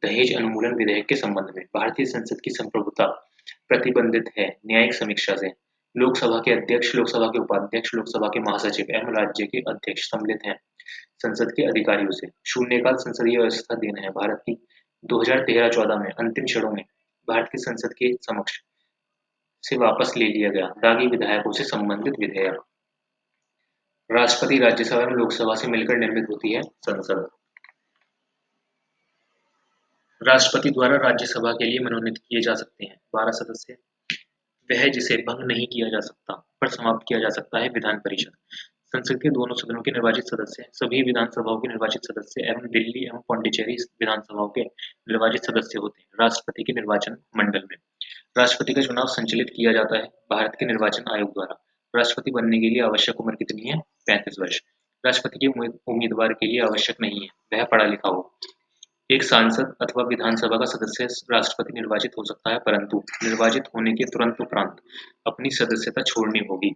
दहेज उन्मूलन विधेयक के संबंध में। भारतीय संसद की संप्रभुता प्रतिबंधित है न्यायिक समीक्षा से। लोकसभा के अध्यक्ष, लोकसभा के उपाध्यक्ष, लोकसभा के महासचिव एवं राज्य के अध्यक्ष सम्मिलित हैं संसद के अधिकारियों से। शून्यकाल संसदीय व्यवस्था देन है भारत की। 2013-14 में अंतिम क्षणों में भारत की संसद के समक्ष से वापस ले लिया गया दागी विधायकों से संबंधित विधेयक। राष्ट्रपति राज्यसभा एवं लोकसभा से मिलकर निर्मित होती है संसद। राष्ट्रपति द्वारा राज्यसभा के लिए मनोनीत किए जा सकते हैं 12 सदस्य। वह जिसे भंग नहीं किया जा सकता पर समाप्त किया जा सकता है विधान परिषद। संसद के दोनों सदनों के निर्वाचित सदस्य, सभी विधानसभाओं के निर्वाचित सदस्य एवं दिल्ली एवं पौंडीचेरी विधानसभाओं के निर्वाचित सदस्य होते हैं राष्ट्रपति के निर्वाचन मंडल में। राष्ट्रपति का चुनाव संचालित किया जाता है भारत के निर्वाचन आयोग द्वारा। राष्ट्रपति बनने के लिए आवश्यक उम्र कितनी है? 35 वर्ष। राष्ट्रपति के उम्मीदवार के लिए आवश्यक नहीं है वह पढ़ा लिखा हो। एक सांसद अथवा विधानसभा का सदस्य राष्ट्रपति निर्वाचित हो सकता है परंतु निर्वाचित होने के तुरंत उपरांत अपनी सदस्यता छोड़नी होगी।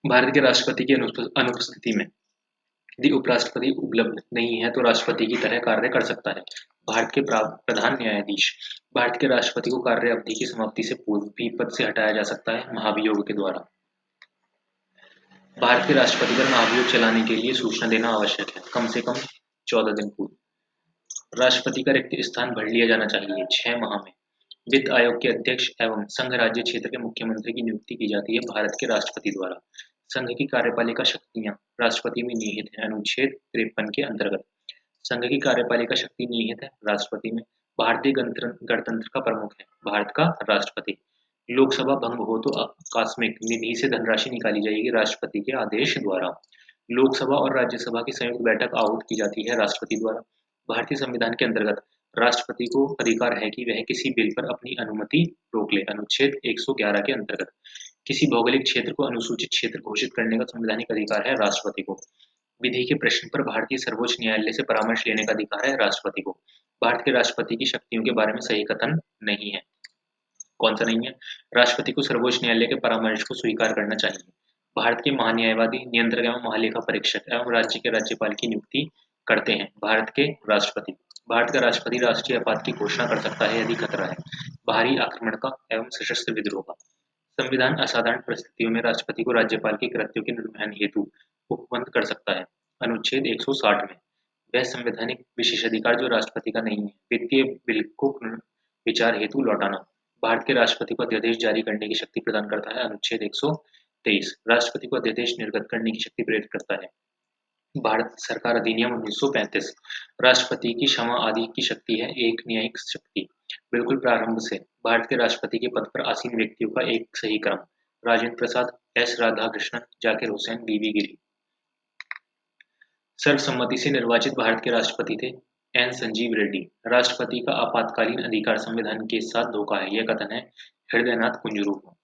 भारत के राष्ट्रपति की अनुपस्थिति में यदि उपराष्ट्रपति उपलब्ध नहीं है तो राष्ट्रपति की तरह कार्य कर सकता है भारत के प्रधान न्यायाधीश। भारत के राष्ट्रपति को कार्य अवधि की समाप्ति से पूर्व भी पद से हटाया जा सकता है महाभियोग के द्वारा। भारत के राष्ट्रपति पर महाभियोग चलाने के लिए सूचना देना आवश्यक है कम से कम 14 दिन पूर्व। राष्ट्रपति का रिक्त स्थान भर लिया जाना चाहिए 6 माह में। वित्त आयोग के अध्यक्ष एवं संघ राज्य क्षेत्र के मुख्यमंत्री की नियुक्ति की जाती है भारत के राष्ट्रपति द्वारा। संघ की कार्यपालिका शक्तियां राष्ट्रपति में निहित है अनुच्छेद 53 के अंतर्गत। संघ की कार्यपालिका शक्ति निहित है राष्ट्रपति में। भारतीय गणतंत्र का प्रमुख है भारत का राष्ट्रपति। लोकसभा भंग हो तो आकस्मिक निधि से धनराशि निकाली जाएगी राष्ट्रपति के आदेश द्वारा। लोकसभा और राज्यसभा की संयुक्त बैठक आहूत की जाती है राष्ट्रपति द्वारा। भारतीय संविधान के अंतर्गत राष्ट्रपति को अधिकार है कि वह किसी बिल पर अपनी अनुमति रोक ले। अनुच्छेद 111 के अंतर्गत किसी भौगोलिक क्षेत्र को अनुसूचित क्षेत्र घोषित करने का संवैधानिक अधिकार है राष्ट्रपति को। विधि के प्रश्न पर भारतीय सर्वोच्च न्यायालय से परामर्श लेने का अधिकार है राष्ट्रपति को। भारत के राष्ट्रपति की शक्तियों के बारे में सही कथन नहीं है। कौन सा नहीं है? राष्ट्रपति को सर्वोच्च न्यायालय के परामर्श को स्वीकार करना चाहिए। भारत के महान्यायवादी, नियंत्रक एवं महालेखा परीक्षक एवं राज्य के राज्यपाल की नियुक्ति करते हैं भारत के राष्ट्रपति। भारत का राष्ट्रपति राष्ट्रीय आपात की घोषणा कर सकता है यदि खतरा है बाहरी आक्रमण का एवं सशस्त्र विद्रोह का। संविधान असाधारण परिस्थितियों में राष्ट्रपति को राज्यपाल के कृत्यों के निर्वहन हेतु उपबंध कर सकता है। अनुच्छेद 160 में वह संवैधानिक विशेषाधिकार जो राष्ट्रपति का नहीं है, वित्तीय बिल को विचार हेतु लौटाना, भारत के राष्ट्रपति को अध्यादेश जारी करने की शक्ति प्रदान करता है। अनुच्छेद 123 राष्ट्रपति को अध्यादेश निर्गत करने की शक्ति प्रदान करता है। भारत सरकार अधिनियम 1935 राष्ट्रपति की क्षमा आदि की शक्ति है एक न्यायिक शक्ति। बिल्कुल प्रारंभ से भारत के राष्ट्रपति के पद पर आसीन व्यक्तियों का एक सही क्रम: राजेंद्र प्रसाद, एस राधाकृष्णन, जाकिर हुसैन, बीवी गिरी। सर्वसम्मति से निर्वाचित भारत के राष्ट्रपति थे एन संजीव रेड्डी। राष्ट्रपति का आपातकालीन अधिकार संविधान के साथ धोखा है, यह कथन है हृदयनाथ कुंजरू का।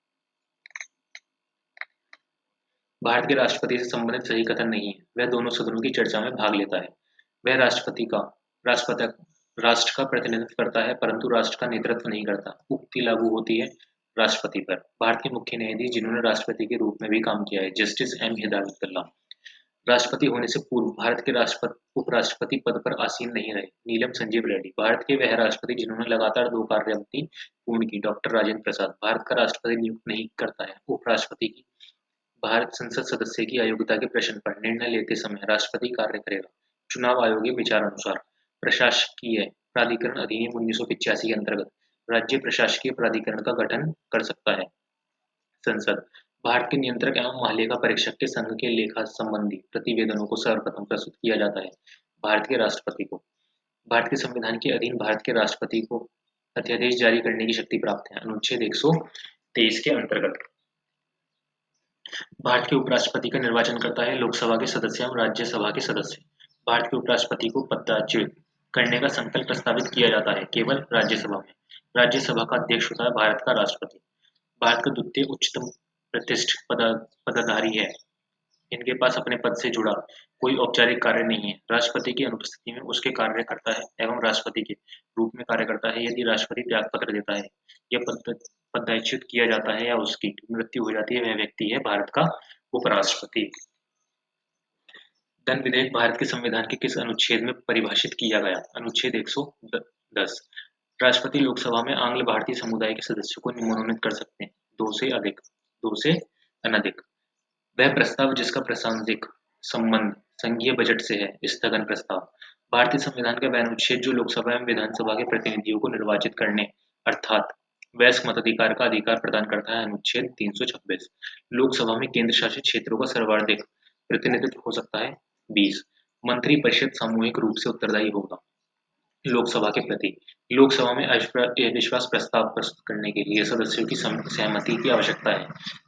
भारत के राष्ट्रपति से संबंधित सही कथन नहीं है, वह दोनों सदनों की चर्चा में भाग लेता है। वह राष्ट्र का प्रतिनिधित्व करता है परंतु राष्ट्र का नेतृत्व नहीं करता। उक्ति लागू होती है राष्ट्रपति पर। भारत के मुख्य न्यायाधीश जिन्होंने राष्ट्रपति के रूप में भी काम किया है जस्टिस एम हिदायतुल्ला। राष्ट्रपति होने से पूर्व भारत के उपराष्ट्रपति पद पर आसीन नहीं रहे नीलम संजीव रेड्डी। भारत के वह राष्ट्रपति जिन्होंने लगातार 2 कार्यावधि पूर्ण की डॉक्टर राजेंद्र प्रसाद। भारत का राष्ट्रपति नियुक्त नहीं करता है उपराष्ट्रपति की। भारत संसद सदस्य की अयोग्यता के प्रश्न पर निर्णय लेते समय राष्ट्रपति कार्य करेगा चुनाव आयोग के विचारानुसार। प्रशासकीय प्राधिकरण अधिनियम 1985 के अंतर्गत राज्य प्रशासकीय प्राधिकरण का गठन कर सकता है संसद। भारत के नियंत्रक एवं महालेखा परीक्षक के संघ के लेखा संबंधी प्रतिवेदनों को सर्वप्रथम प्रस्तुत किया जाता है भारत के राष्ट्रपति को। भारत के संविधान के अधीन भारत के राष्ट्रपति को अध्यादेश जारी करने की शक्ति प्राप्त है अनुच्छेद 123 के अंतर्गत। भारत के उपराष्ट्रपति का निर्वाचन करता है लोकसभा के सदस्य एवं राज्यसभा के सदस्य। भारत के उपराष्ट्रपति को पदच्युत करने का संकल्प प्रस्तावित किया जाता है केवल राज्यसभा में। राज्यसभा का अध्यक्ष होता है भारत का राष्ट्रपति। भारत का द्वितीय उच्चतम प्रतिष्ठित पदाधिकारी है। इनके पास अपने पद से जुड़ा कोई औपचारिक कार्य नहीं है। राष्ट्रपति की अनुपस्थिति में उसके कार्य करता है एवं राष्ट्रपति के रूप में कार्य करता है। यदि राष्ट्रपति त्याग पत्र देता है या पदच्युत किया जाता है या उसकी मृत्यु हो जाती है, वह व्यक्ति है भारत का उपराष्ट्रपति। धन विधेयक भारत के संविधान के किस अनुच्छेद में परिभाषित किया गया? अनुच्छेद 110। राष्ट्रपति लोकसभा में आंग्ल भारतीय समुदाय के सदस्यों को मनोनीत कर सकते हैं 2 से अनधिक। वह प्रस्ताव जिसका प्रासंगिक संबंध संघीय बजट से है स्थगन प्रस्ताव। भारतीय संविधान का वह अनुच्छेद जो लोकसभा एवं विधानसभा के प्रतिनिधियों को निर्वाचित करने अर्थात वयस्क मताधिकार का अधिकार प्रदान करता है अनुच्छेद 326। लोकसभा में केंद्र शासित क्षेत्रों का सर्वाधिक प्रतिनिधित्व हो सकता है 20। मंत्री परिषद सामूहिक रूप से उत्तरदायी होगा लोकसभा के प्रति। लोकसभा में अविश्वास प्रस्ताव प्रस्तुत करने के लिए सदस्यों की सहमति की आवश्यकता है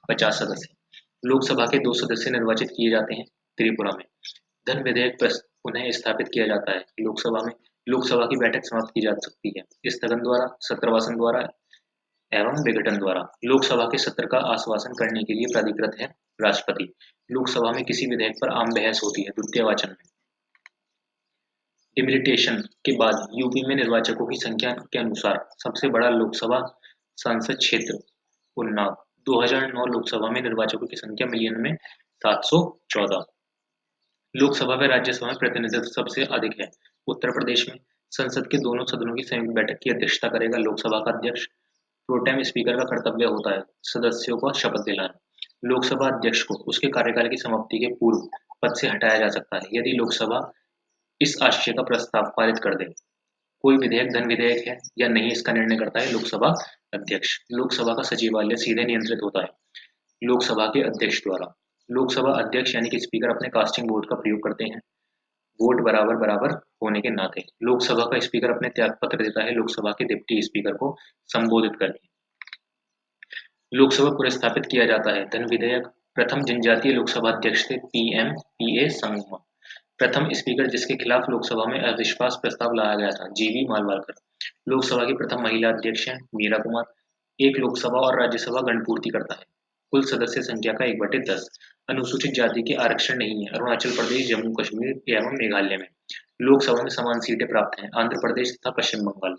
50 सदस्य। लोकसभा के 2 सदस्य निर्वाचित किए जाते हैं त्रिपुरा में। धन विधेयक पुनः स्थापित किया जाता है लोकसभा में। लोकसभा की बैठक समाप्त की जा सकती है स्थगन द्वारा, सत्रवासन द्वारा एवं विघटन द्वारा। लोकसभा के सत्र का आश्वासन करने के लिए प्राधिकृत है राष्ट्रपति। लोकसभा में किसी विधेयक पर आम बहस होती है द्वितीय वाचन में। डिलिमिटेशन के बाद यूपी में निर्वाचकों की संख्या के अनुसार सबसे बड़ा लोकसभा संसद क्षेत्र उन्नाव। 2009 लोकसभा में निर्वाचकों की संख्या मिलियन में 714। लोकसभा व राज्यसभा में प्रतिनिधित्व सबसे अधिक है उत्तर प्रदेश में। संसद के दोनों सदनों की संयुक्त बैठक की अध्यक्षता करेगा लोकसभा का अध्यक्ष। प्रोटेम स्पीकर का कर्तव्य होता है सदस्यों को शपथ दिलाना। लोकसभा अध्यक्ष को उसके कार्यकाल की समाप्ति के पूर्व पद से हटाया जा सकता है यदि लोकसभा इस आशय का प्रस्ताव पारित कर दे। कोई विधेयक धन विधेयक है या नहीं इसका निर्णय करता है लोकसभा अध्यक्ष। लोकसभा का सचिवालय सीधे नियंत्रित होता है लोकसभा के अध्यक्ष द्वारा। लोकसभा अध्यक्ष यानी कि स्पीकर अपने कास्टिंग वोट का प्रयोग करते हैं वोट बराबर बराबर होने के नाते। लोकसभा का स्पीकर अपने त्याग पत्र देता है लोकसभा के डिप्टी स्पीकर को संबोधित करके। लोकसभा पुरस्स्थापित किया जाता है। धन विधेयक। प्रथम जनजातीय लोकसभा अध्यक्ष थे पीएम संगमा। प्रथम स्पीकर जिसके खिलाफ लोकसभा में अविश्वास प्रस्ताव लाया गया था जीवी मालवालकर। लोकसभा की प्रथम महिला अध्यक्ष हैं मीरा कुमार। एक लोकसभा और राज्यसभा गणपूर्ति करता है। कुल सदस्य संख्या का 1/10। अनुसूचित जाति के आरक्षण नहीं है अरुणाचल प्रदेश, जम्मू कश्मीर एवं मेघालय में। लोकसभा में समान सीटें प्राप्त हैं आंध्र प्रदेश तथा पश्चिम बंगाल।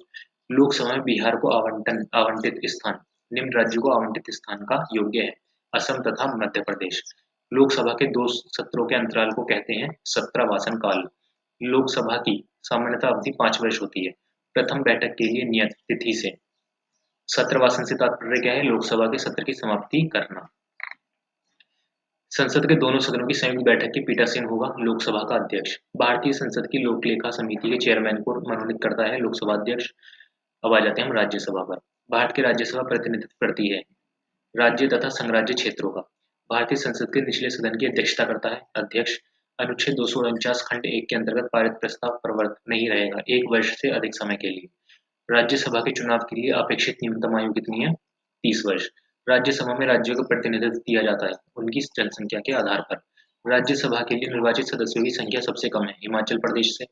लोकसभा में बिहार को आवंटित स्थान निम्न राज्यों को आवंटित स्थान का योग्य है असम तथा मध्य प्रदेश। लोकसभा के 2 सत्रों के अंतराल को कहते हैं सत्रावासन काल। लोकसभा की सामान्यतः अवधि 5 वर्ष होती है। प्रथम बैठक के लिए नियत तिथि से। सत्रवासन से तात्पर्य क्या है? लोकसभा के सत्र की समाप्ति करना। संसद के दोनों सदनों की संयुक्त बैठक की पीठासीन होगा लोकसभा का अध्यक्ष। भारतीय संसद की लोक लेखा समिति के चेयरमैन को मनोनीत करता है लोकसभा अध्यक्ष। अब आ जाते हैं हम राज्यसभा पर। भारत की राज्यसभा प्रतिनिधित्व करती है राज्य तथा संघराज्य क्षेत्रों का। भारतीय संसद के निचले सदन की अध्यक्षता करता है अध्यक्ष। अनुच्छेद 249 खंड 1 के अंतर्गत पारित प्रस्ताव प्रवर्त नहीं रहेगा 1 वर्ष से अधिक समय के लिए। राज्यसभा के चुनाव के लिए अपेक्षित न्यूनतम आयु कितनी है? 30 वर्ष। राज्यसभा में राज्यों का प्रतिनिधित्व किया जाता है उनकी जनसंख्या के आधार पर। राज्यसभा के लिए निर्वाचित सदस्यों की संख्या सबसे कम है हिमाचल प्रदेश से।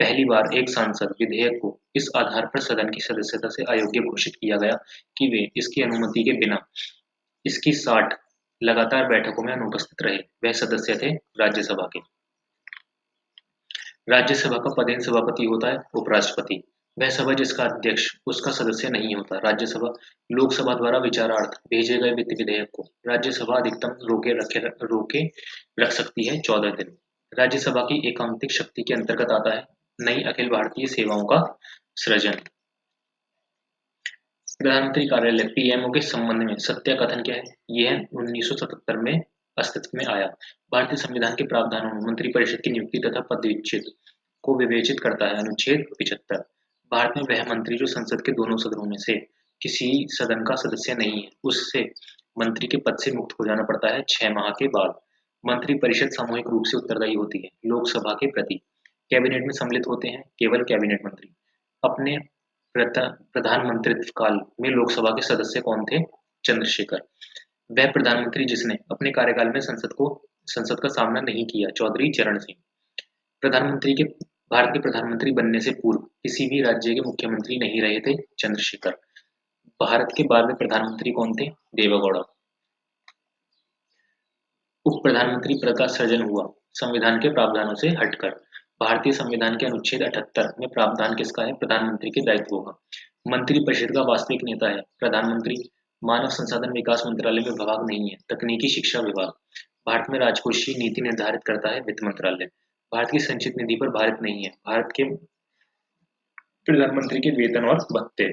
पहली बार एक सांसद विधेयक को इस आधार पर सदन की सदस्यता से अयोग्य घोषित किया गया कि वे इसकी अनुमति के बिना इसकी 60 लगातार बैठकों में अनुपस्थित रहे। वह सदस्य थे राज्यसभा के। राज्यसभा का पदेन सभापति होता है उपराष्ट्रपति। वह सभा जिसका अध्यक्ष उसका सदस्य नहीं होता। राज्यसभा लोकसभा द्वारा विचारार्थ भेजे गए वित्त विधेयक को राज्यसभा अधिकतम रोके रख सकती है 14 दिन। राज्यसभा की एकांतिक शक्ति के अंतर्गत आता है नई अखिल भारतीय सेवाओं का सृजन। प्रधानमंत्री कार्यालय पीएमओ के संबंध में सत्य कथन क्या है? यह 1977 में अस्तित्व में आया। भारतीय संविधान के प्रावधानों में मंत्रिपरिषद की नियुक्ति तथा पदच्युत को विवेचित करता है अनुच्छेद 75। भारत में वह मंत्री जो संसद के दोनों सदनों में से किसी सदन का सदस्य नहीं है उससे मंत्री के पद से मुक्त हो जाना पड़ता है 6 माह के बाद। मंत्रिपरिषद सामूहिक रूप से उत्तरदायी होती है लोकसभा के प्रति। कैबिनेट में सम्मिलित होते हैं केवल कैबिनेट मंत्री। अपने प्रधानमंत्रित्व काल में लोकसभा के सदस्य कौन थे? चंद्रशेखर। वह प्रधानमंत्री जिसने अपने कार्यकाल में संसद का सामना नहीं किया चौधरी चरण सिंह। प्रधानमंत्री के भारत के प्रधानमंत्री बनने से पूर्व किसी भी राज्य के मुख्यमंत्री नहीं रहे थे चंद्रशेखर। भारत के 12वें प्रधानमंत्री कौन थे? देवेगौड़ा। उप प्रधानमंत्री पद का सृजन हुआ संविधान के प्रावधानों से हटकर। भारतीय संविधान के अनुच्छेद 78 में प्रावधान किसका है? प्रधानमंत्री के दायित्वों का। मंत्रिपरिषद का वास्तविक नेता है प्रधानमंत्री। मानव संसाधन विकास मंत्रालय में विभाग नहीं है तकनीकी शिक्षा विभाग। भारत में राजकोषीय नीति निर्धारित करता है वित्त मंत्रालय। भारत की संचित निधि पर भारत नहीं है। भारत के प्रधानमंत्री के वेतन और भत्ते।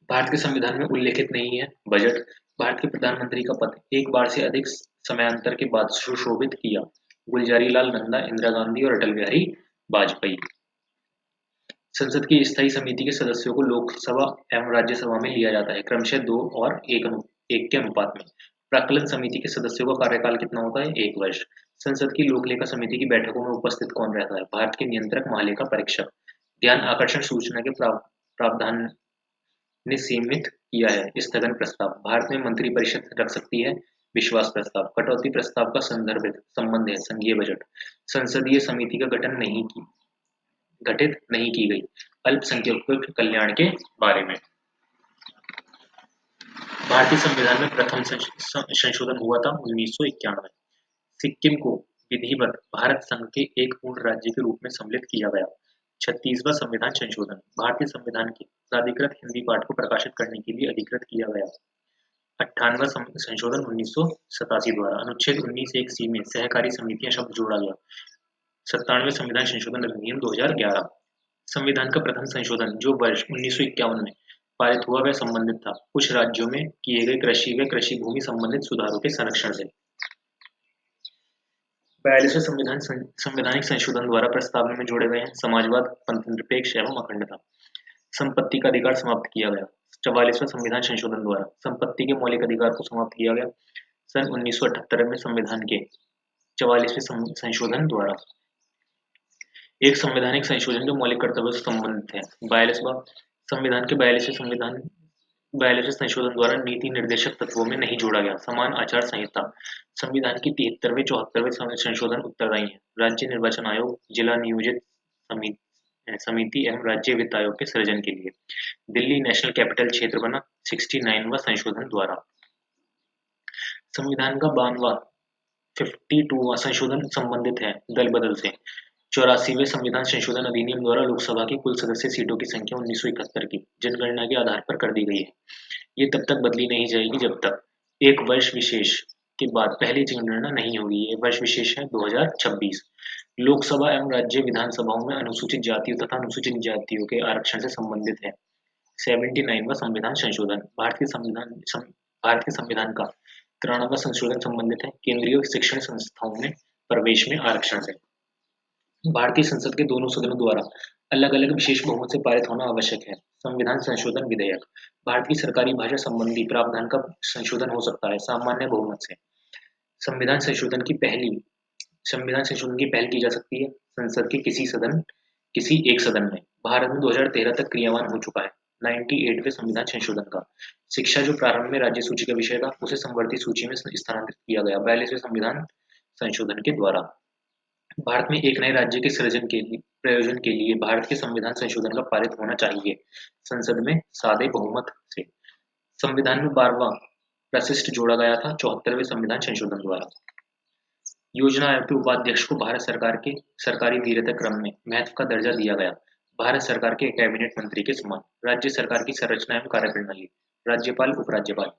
भारत के संविधान में उल्लेखित नहीं है बजट। भारत के प्रधानमंत्री का पद एक बार से अधिक समयांतर के बाद सुशोभित किया गुलजारी लाल नंदा, इंदिरा गांधी और अटल बिहारी वाजपेयी। संसद की स्थायी समिति के सदस्यों को लोकसभा एवं राज्यसभा में लिया जाता है क्रमशः 2 और 1 के अनुपात में। प्राक्कलन समिति के सदस्यों का कार्यकाल कितना होता है? 1 वर्ष। संसद की लोक लेखा समिति की बैठकों में उपस्थित कौन रहता है? भारत के नियंत्रक महालेखा परीक्षक। ध्यान आकर्षण सूचना के प्रावधान ने सीमित किया है स्थगन प्रस्ताव। भारत में मंत्रिपरिषद रख सकती है विश्वास प्रस्ताव। कटौती प्रस्ताव का संबंध है संघीय बजट। संसदीय समिति का गठित नहीं की गई अल्पसंख्यकों के कल्याण के बारे में। भारतीय संविधान में प्रथम संशोधन हुआ था 1991। सिक्किम को विधिवत भारत संघ के एक पूर्ण राज्य के रूप में सम्मिलित किया गया। 36वां संविधान संशोधन। भारतीय संविधान के प्राधिकृत हिंदी पाठ को प्रकाशित करने के लिए अधिकृत किया गया। 58वां संशोधन 1987 द्वारा। अनुच्छेद 19(1)(c) में सहकारी समितियां शब्द जोड़ा गया। 97वें संविधान संशोधन अधिनियम 2011। संविधान का प्रथम संशोधन जो वर्ष 1951 में पारित हुआ वह संबंधित था कुछ राज्यों में किए गए कृषि व कृषि भूमि संबंधित सुधारों के संरक्षण से। 42वें संवैधानिक संशोधन द्वारा प्रस्तावना में जोड़े गए हैं समाजवाद, पंथनिरपेक्ष एवं अखंडता। संपत्ति का अधिकार समाप्त किया गया। 44वें संविधान संशोधन द्वारा संपत्ति के मौलिक अधिकार को समाप्त किया गया। सन 1978 में संविधान के 44वें संशोधन द्वारा एक संवैधानिक संशोधन जो मौलिक कर्तव्यों से संबंधित है। 42वां संविधान के 42वें संविधान 42वें संशोधन द्वारा नीति निर्देशक तत्वों में नहीं जोड़ा गया। समान आचार संहिता संविधान की 73वें 74वें संशोधन उत्तरदायी है। राज्य निर्वाचन आयोग जिला नियोजित समिति एवं राज्य वित्त आयोग के सृजन के लिए दिल्ली नेशनल कैपिटल क्षेत्र बना 69वां संशोधन द्वारा। संविधान का 52वां संशोधन संबंधित है दल बदल से। 84वें संविधान संशोधन अधिनियम द्वारा लोकसभा की कुल सदस्य सीटों की संख्या 1971 की जनगणना के आधार पर कर दी गई है। ये तब तक बदली नहीं जाएगी जब तक एक वर्ष विशेष के बाद पहली जनगणना नहीं होगी। ये वर्ष विशेष है 2026। लोकसभा एवं राज्य विधानसभाओं में अनुसूचित जातियों तथा अनुसूचित जातियों के आरक्षण से संबंधित है 79वां संविधान संशोधन। भारत के संविधान का 93वां संशोधन संबंधित है केंद्रीय शिक्षण संस्थाओं में प्रवेश में आरक्षण से। भारतीय संसद के दोनों सदनों द्वारा अलग अलग विशेष बहुमत से पारित होना आवश्यक है। संविधान संशोधन विधेयक भारत की सरकारी भाषा संबंधी प्रावधान का संशोधन हो सकता है सामान्य बहुमत से। संविधान संशोधन की पहल की जा सकती है संसद के किसी एक सदन में। भारत में 2013 तक क्रियान्वयन हो चुका है 98वें संविधान संशोधन का। शिक्षा जो प्रारंभ में राज्य सूची का विषय था उसे संवर्ती सूची में स्थानांतरित किया गया 42वें संविधान संशोधन के द्वारा। भारत में एक नए राज्य के सृजन के प्रयोजन के लिए भारत के संविधान संशोधन का पारित होना चाहिए संसद में सादे बहुमत से। संविधान में 12वां प्रशिष्ट जोड़ा गया था 74वें संविधान संशोधन द्वारा। योजना आयोग के उपाध्यक्ष को भारत सरकार के सरकारी वीरता क्रम में महत्व का दर्जा दिया गया भारत सरकार के कैबिनेट मंत्री के समान। राज्य सरकार की संरचना एवं कार्यप्रणाली राज्यपाल उपराज्यपाल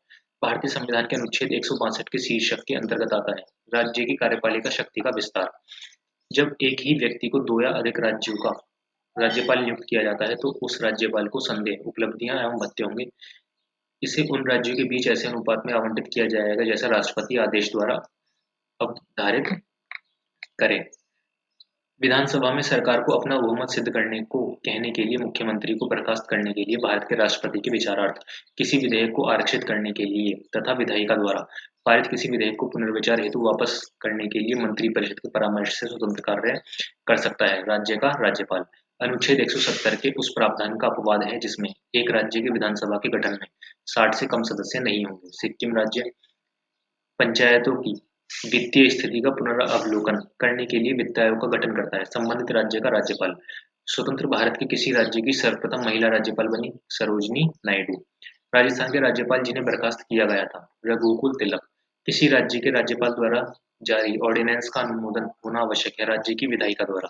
भारतीय संविधान के अनुच्छेद 162 के शीर्षक के अंतर्गत आता है। राज्य की कार्यपालिका शक्ति का विस्तार जब एक ही व्यक्ति को दो या अधिक राज्यों का राज्यपाल नियुक्त किया जाता है तो उस राज्यपाल को संदेह उपलब्धियां एवं भत्ते होंगे। इसे उन राज्यों के बीच ऐसे अनुपात में आवंटित किया जाएगा जैसा राष्ट्रपति आदेश द्वारा अवधारित करे। विधानसभा में सरकार को अपना बहुमत सिद्ध करने को कहने के लिए मुख्यमंत्री को बर्खास्त करने के लिए भारत के राष्ट्रपति के विचारार्थ किसी विधेयक को आरक्षित करने के लिए तथा विधायिका द्वारा पारित किसी विधेयक को पुनर्विचार हेतु वापस करने के लिए मंत्रिपरिषद के परामर्श से स्वतंत्र कार्य कर सकता है राज्य का राज्यपाल। अनुच्छेद 170 के उस प्रावधान का अपवाद है जिसमें एक राज्य की विधानसभा के गठन में 60 से कम सदस्य नहीं होंगे। सिक्किम राज्य पंचायतों की वित्तीय स्थिति का पुनर्वलोकन करने के लिए वित्त आयोग का गठन करता है संबंधित राज्य का राज्यपाल। स्वतंत्र भारत के किसी राज्य की सर्वप्रथम महिला राज्यपाल बनी सरोजनी नायडू। राजस्थान के राज्यपाल जिन्हें बर्खास्त किया गया था रघुकुल तिलक। किसी राज्य के राज्यपाल द्वारा जारी ऑर्डिनेंस का अनुमोदन होना आवश्यक है राज्य की विधायिका द्वारा।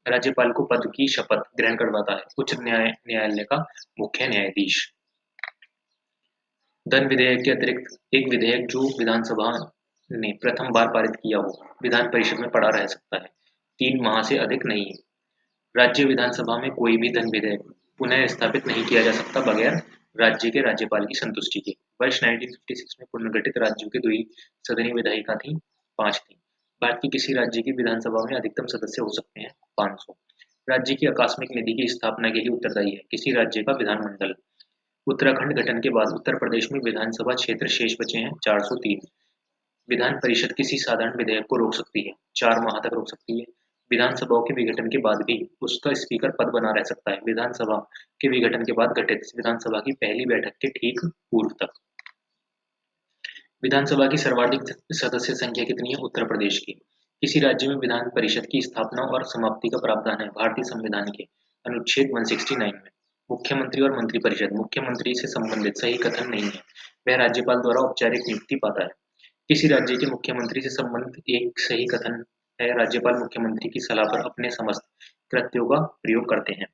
राज्यपाल को पद की शपथ ग्रहण करवाता है उच्च न्यायालय का मुख्य न्यायाधीश। धन विधेयक के अतिरिक्त एक विधेयक जो विधानसभा ने प्रथम बार पारित किया हो विधान परिषद में पड़ा रह सकता है 3 माह से अधिक नहीं है। राज्य विधानसभा में कोई भी धन विधेयक पुनः स्थापित नहीं किया जा सकता बगैर राज्य के राज्यपाल की संतुष्टि के। वर्ष 1956 में पुनर्गठित राज्यों की द्वि सदनी विधायिका थी 5 थी। भारत की किसी राज्य की विधानसभा में अधिकतम सदस्य हो सकते हैं 500। राज्य की आकस्मिक निधि की स्थापना के लिए उत्तरदायी है किसी राज्य का विधानमंडल। उत्तराखंड गठन के बाद उत्तर प्रदेश में विधानसभा क्षेत्र शेष बचे हैं 403। विधान परिषद किसी साधारण विधेयक को रोक सकती है 4 माह तक रोक सकती है। विधानसभाओं के विघटन के बाद भी उसका स्पीकर पद बना रह सकता है विधानसभा के विघटन के बाद गठित विधानसभा की पहली बैठक के ठीक पूर्व तक। विधानसभा की सर्वाधिक सदस्य संख्या कितनी है उत्तर प्रदेश की। किसी राज्य में विधान परिषद की स्थापना और समाप्ति का प्रावधान है भारतीय संविधान के अनुच्छेद 169 में। मुख्यमंत्री और मंत्रिपरिषद मुख्यमंत्री से संबंधित सही कथन नहीं है वह राज्यपाल द्वारा औपचारिक नियुक्ति पाता है। किसी राज्य के मुख्यमंत्री से संबंधित एक सही कथन है राज्यपाल मुख्यमंत्री की सलाह पर अपने समस्त कृत्यों का प्रयोग करते हैं।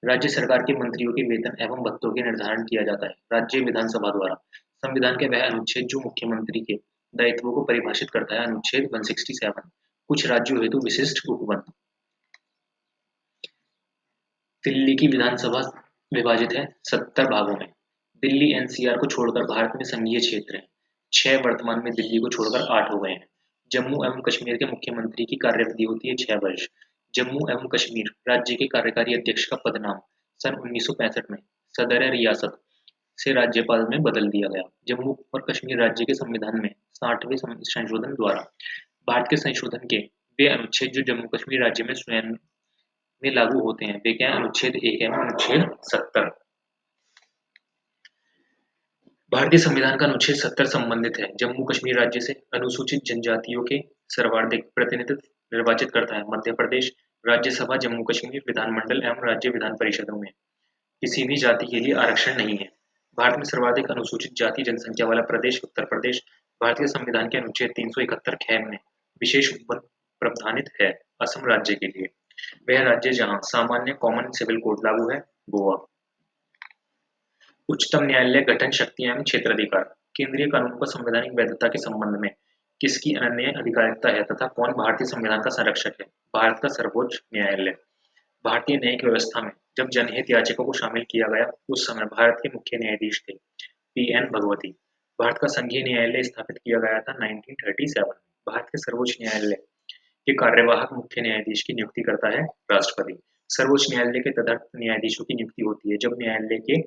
राज्य सरकार के मंत्रियों के वेतन एवं भत्तों के निर्धारण किया जाता है राज्य विधानसभा द्वारा। संविधान के वह अनुच्छेद जो मुख्यमंत्री के दायित्वों को परिभाषित करता है अनुच्छेद 167। कुछ राज्यों हेतु विशिष्ट उपबंध। दिल्ली की विधानसभा विभाजित है 70 भागों में। दिल्ली एनसीआर को छोड़कर भारत में संघीय क्षेत्र है 6 वर्तमान में दिल्ली को छोड़कर 8 हो गए हैं। जम्मू एवं कश्मीर के मुख्यमंत्री की कार्यवधि होती है 6 वर्ष। जम्मू एवं कश्मीर राज्य के कार्यकारी अध्यक्ष का पदनाम सन 1965 में सदर रियासत से राज्यपाल में बदल दिया गया। जम्मू और कश्मीर राज्य के संविधान में 60वें संशोधन द्वारा भारत के संशोधन के वे अनुच्छेद जो जम्मू कश्मीर राज्य में स्वयं में लागू होते हैं वे क्या अनुच्छेद 1 एवं अनुच्छेद 70। भारतीय संविधान का अनुच्छेद 70 संबंधित है। जम्मू कश्मीर राज्य से अनुसूचित जनजातियों के सर्वाधिक प्रतिनिधित्व निर्वाचित करता है। मध्य प्रदेश राज्यसभा, जम्मू कश्मीर विधानमंडल एवं राज्य विधान परिषदों में किसी भी जाति के लिए आरक्षण नहीं है। भारत में सर्वाधिक अनुसूचित जाति जनसंख्या वाला प्रदेश उत्तर प्रदेश भारतीय संविधान के अनुच्छेद 371 ख में विशेष रूप प्रावधानित है। असम राज्य के लिए वह राज्य जहां सामान्य कॉमन सिविल कोड लागू है, गोवा। उच्चतम न्यायालय गठन शक्ति एवं क्षेत्राधिकार। केंद्रीय कानून पर संवैधानिक वैधता के संबंध में किसकी अनन्य अधिकारिता है तथा कौन भारतीय संविधान का संरक्षक है? भारत का सर्वोच्च न्यायालय। भारतीय न्यायिक व्यवस्था में जब जनहित याचिका को शामिल किया गया उस समय भारत के मुख्य न्यायाधीश थे पी.एन. भगवती। भारत का संघीय न्यायालय स्थापित किया गया था 1937। भारत के सर्वोच्च न्यायालय के कार्यवाहक मुख्य न्यायाधीश की नियुक्ति करता है राष्ट्रपति। सर्वोच्च न्यायालय के तदर्थ न्यायाधीशों की नियुक्ति होती है जब न्यायालय के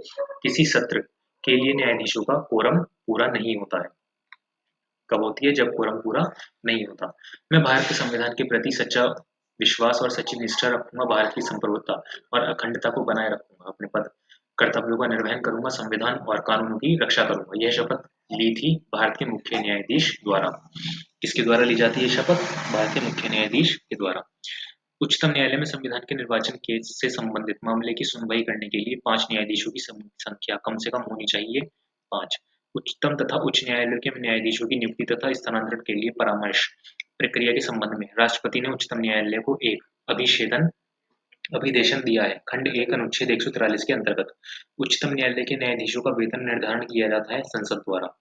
किसी सत्र के लिए न्यायाधीशों का कोरम पूरा नहीं होता है। कब होती है? जब कोरम पूरा नहीं होता। मैं भारत के संविधान के प्रति सच्चा विश्वास और सच्ची निष्ठा रखूंगा। भारत की संप्रभुता और अखंडता को बनाए रखूंगा। अपने पद कर्तव्यों का निर्वहन करूंगा। संविधान और कानूनों की रक्षा करूंगा। यह शपथ ली थी भारत के मुख्य न्यायाधीश द्वारा। किसके द्वारा ली जाती है शपथ? भारत के मुख्य न्यायाधीश के द्वारा। उच्चतम न्यायालय में संविधान के निर्वाचन केस से संबंधित मामले की सुनवाई करने के लिए 5 न्यायाधीशों की संख्या कम से कम होनी चाहिए, 5। उच्चतम तथा उच्च न्यायालयों के न्यायाधीशों की नियुक्ति तथा स्थानांतरण के लिए परामर्श प्रक्रिया के संबंध में राष्ट्रपति ने उच्चतम न्यायालय को एक अभिदेशन दिया है। खंड 1 अनुच्छेद 143 के अंतर्गत उच्चतम न्यायालय के न्यायाधीशों का वेतन निर्धारण किया जाता है संसद द्वारा।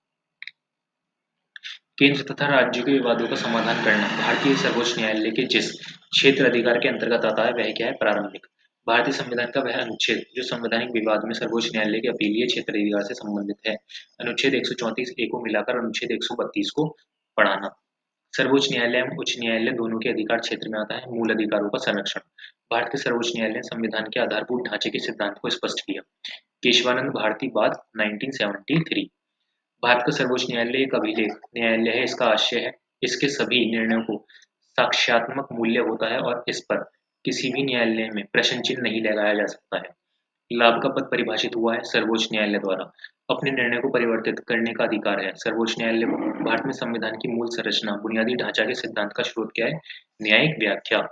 केंद्र तथा राज्यों के विवादों का समाधान करना भारतीय सर्वोच्च न्यायालय के जिस क्षेत्र अधिकार के अंतर्गत आता है वह क्या है? प्रारंभिक। भारतीय संविधान का वह अनुच्छेद जो संवैधानिक विवाद में सर्वोच्च न्यायालय के अपीलीय क्षेत्र अधिकार से संबंधित है। अनुच्छेद 134 ए को मिलाकर अनुच्छेद 132 को पढ़ाना। सर्वोच्च न्यायालय एवं उच्च न्यायालय दोनों के अधिकार क्षेत्र में आता है मूल अधिकारों का संरक्षण। भारत के सर्वोच्च न्यायालय ने संविधान के आधारभूत ढांचे के सिद्धांत को स्पष्ट किया। केशवानंद भारती बाद 1973। भारत का सर्वोच्च न्यायालय एक अभिलेख न्यायालय है। इसका आशय है इसके सभी निर्णयों को साक्ष्यात्मक मूल्य होता है और इस पर किसी भी न्यायालय में प्रश्न चिन्ह नहीं लगाया जा सकता है। लाभ का पद परिभाषित हुआ है सर्वोच्च न्यायालय द्वारा। अपने निर्णय को परिवर्तित करने का अधिकार है सर्वोच्च न्यायालय को। भारत में संविधान की मूल संरचना बुनियादी ढांचा के सिद्धांत का स्रोत क्या है? न्यायिक व्याख्या।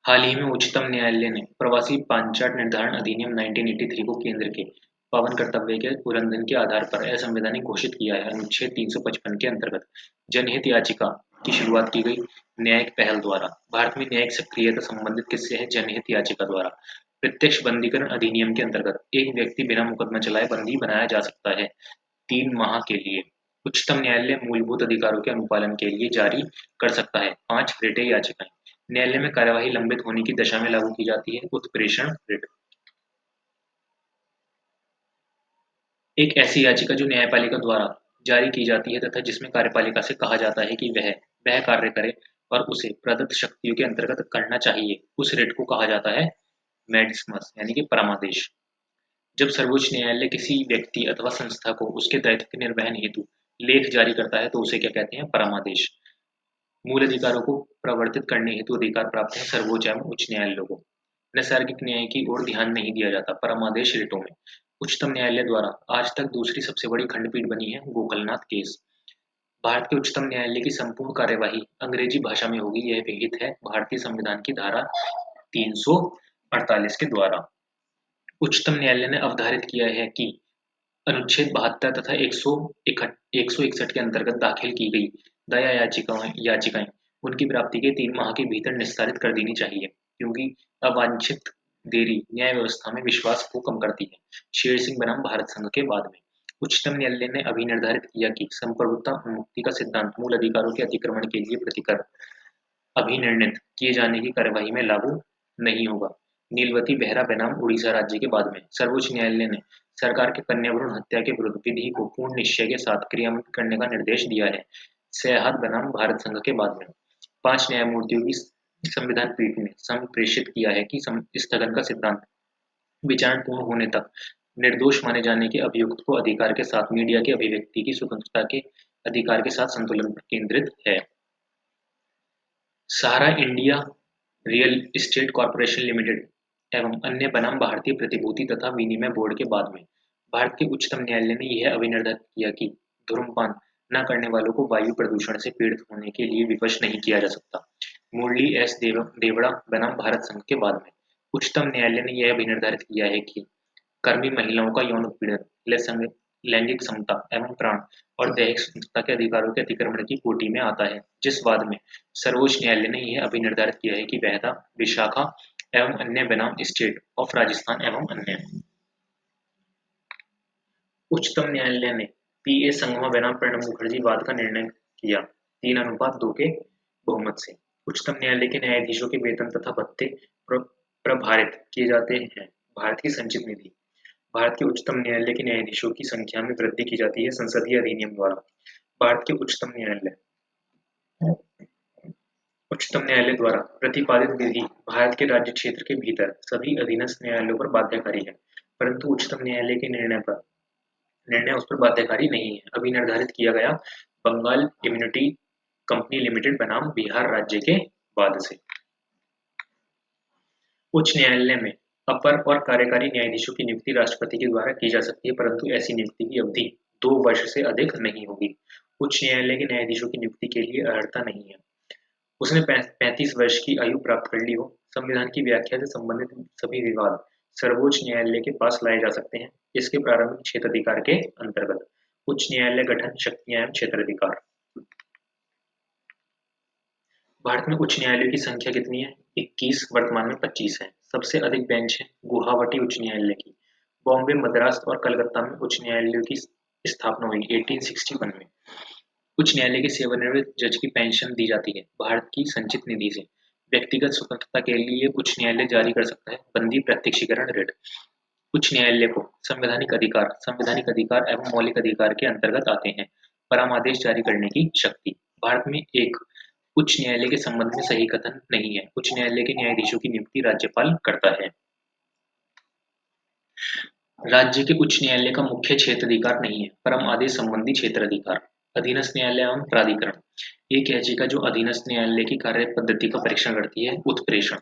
हाल ही में उच्चतम न्यायालय ने प्रवासी पांचाट निर्धारण अधिनियम 1983 को केंद्र के पावन कर्तव्य के उल्लंघन के आधार पर असंवैधानिक घोषित किया है। अनुच्छेद 355 के अंतर्गत जनहित याचिका की शुरुआत की गई न्यायिक पहल द्वारा। भारत में न्यायिक सक्रियता संबंधित किससे है? जनहित याचिका द्वारा। प्रत्यक्ष बंदीकरण अधिनियम के अंतर्गत एक व्यक्ति बिना मुकदमा चलाए बंदी बनाया जा सकता है 3 माह के लिए। उच्चतम न्यायालय मूलभूत अधिकारों के अनुपालन के लिए जारी कर सकता है 5 रिट याचिकाएं। न्यायालय में कार्यवाही लंबित होने की दशा में लागू की जाती है उत्प्रेषण रिट। एक ऐसी याचिका जो न्यायपालिका द्वारा जारी की जाती है तथा जिसमें कार्यपालिका से कहा जाता है कि वह कार्य करे और उसे प्रदत्त शक्तियों के अंतर्गत करना चाहिए, उस रिट को कहा जाता है मैडिस्मस यानी कि परमादेश। जब सर्वोच्च न्यायालय किसी व्यक्ति अथवा संस्था को उसके दायित्व के निर्वहन हेतु लेख जारी करता है तो उसे क्या कहते हैं? परमादेश। मूल अधिकारों को प्रवर्तित करने हेतु अधिकार प्राप्त है सर्वोच्च एवं उच्च न्यायालयों को। नैसर्गिक न्याय की ओर ध्यान नहीं दिया जाता परमादेश रिटों में। उच्चतम न्यायालय द्वारा आज तक दूसरी सबसे बड़ी खंडपीठ बनी है गोकलनाथ केस। भारत के उच्चतम न्यायालय की संपूर्ण कार्यवाही अंग्रेजी भाषा में होगी। यह विहित है भारतीय संविधान की धारा 348 के द्वारा। उच्चतम न्यायालय ने अवधारित किया है कि अनुच्छेद 72 तथा 161 के अंतर्गत दाखिल की गई दया याचिकाएं उनकी प्राप्ति के 3 माह के भीतर निस्तारित कर देनी चाहिए क्योंकि अवांछित देरी न्याय व्यवस्था में विश्वास को कम करती है। शेर सिंह बनाम भारत संघ के बाद में उच्चतम न्यायालय ने अभी निर्धारित किया कि संप्रभुता उन्मुक्ति का सिद्धांत मूल अधिकारों के अतिक्रमण के लिए प्रतिकर अभिनिर्णित किए जाने की कार्यवाही में लागू नहीं होगा। नीलवती बेहरा बनाम उड़ीसा राज्य के बाद में सर्वोच्च न्यायालय ने सरकार के कन्या भ्रूण हत्या के विरुद्ध विधि को पूर्ण निश्चय के साथ क्रियान्वित करने का निर्देश दिया है। सयाहत बनाम भारत संघ के बाद में 5 न्यायमूर्तियों की संविधान पीठ ने संप्रेषित किया है कि स्थगन का सिद्धांत विचारण पूर्ण होने तक निर्दोष माने जाने के अभियुक्त को अधिकार के साथ मीडिया की अभिव्यक्ति की स्वतंत्रता के अधिकार के साथ संतुलन पर केंद्रित है। Sahara India real estate corporation limited एवं अन्य बनाम भारतीय प्रतिभूति तथा विनिमय बोर्ड के बाद में भारत के उच्चतम न्यायालय ने यह अभिनिर्धारित किया कि धूम्रपान न करने वालों को वायु प्रदूषण से पीड़ित होने के लिए विवश नहीं किया जा सकता। मुरली एस देवड़ा बनाम भारत संघ के बाद में उच्चतम न्यायालय ने यह भी निर्धारित किया है कि कर्मी महिलाओं का यौन उत्पीड़न लैंगिक समता एवं प्राण और दैहिक स्वतंत्रता के अधिकारों के अतिक्रमण की कोटि में आता है, जिस बाद में सर्वोच्च न्यायालय ने यह अभी निर्धारित किया है कि वहदा, विशाखा एवं अन्य बनाम स्टेट ऑफ राजस्थान एवं अन्य। उच्चतम न्यायालय ने पीए संगमा बनाम प्रणब मुखर्जी वाद का निर्णय किया 3:2 के बहुमत से। उच्चतम न्यायालय के न्यायाधीशों के वेतन तथा भत्ते प्रभारित किए जाते हैं। भारत की संचित निधि। भारत के उच्चतम न्यायालय के न्यायाधीशों की संख्या में वृद्धि की जाती है संसदीय अधिनियम द्वारा। भारत के उच्चतम न्यायालय द्वारा प्रतिपादित विधि भारत के राज्य क्षेत्र के भीतर सभी अधीनस्थ न्यायालयों पर बाध्यकारी है, परंतु उच्चतम न्यायालय के निर्णय उस पर बाध्यकारी नहीं है। अभी निर्धारित किया गया बंगाल इम्यूनिटी कंपनी लिमिटेड बनाम बिहार राज्य के बाद से। उच्च न्यायालय में अपर और कार्यकारी न्यायाधीशों की नियुक्ति राष्ट्रपति के द्वारा की जा सकती है, परंतु ऐसी नियुक्ति की अवधि 2 वर्ष से अधिक नहीं होगी। उच्च न्यायालय के न्यायाधीशों की नियुक्ति के लिए अर्हता नहीं है। उसने 35 वर्ष की आयु प्राप्त कर ली हो। संविधान की व्याख्या से संबंधित सभी विवाद सर्वोच्च न्यायालय के पास लाए जा सकते हैं, इसके प्रारंभिक क्षेत्राधिकार के अंतर्गत। उच्च न्यायालय गठन, शक्तियां एवं क्षेत्राधिकार। भारत में उच्च न्यायालयों की संख्या कितनी है? 21, वर्तमान में 25 है। सबसे अधिक बेंच है गुवाहाटी उच्च न्यायालय की। बॉम्बे, मद्रास और कलकत्ता में उच्च न्यायालयों की स्थापना हुई 1861 में। उच्च न्यायालय के सेवानिवृत्त जज की पेंशन दी जाती है भारत की संचित निधि से। व्यक्तिगत स्वतंत्रता के लिए उच्च न्यायालय जारी कर सकता है बंदी प्रत्यक्षीकरण रिट। उच्च न्यायालय को संवैधानिक अधिकार एवं मौलिक अधिकार के अंतर्गत आते हैं। परामर्श जारी करने की शक्ति। भारत में एक उच्च न्यायालय के संबंध में सही कथन नहीं है। उच्च न्यायालय के न्यायाधीशों की नियुक्ति राज्यपाल करता है। राज्य के उच्च न्यायालय का मुख्य क्षेत्राधिकार नहीं है, परम आदेश संबंधी क्षेत्राधिकार। अधीनस्थ न्यायालय एवं प्राधिकरण। एक याचिका जो अधीनस्थ न्यायालय की कार्य पद्धति का परीक्षण करती है। उत्प्रेषण।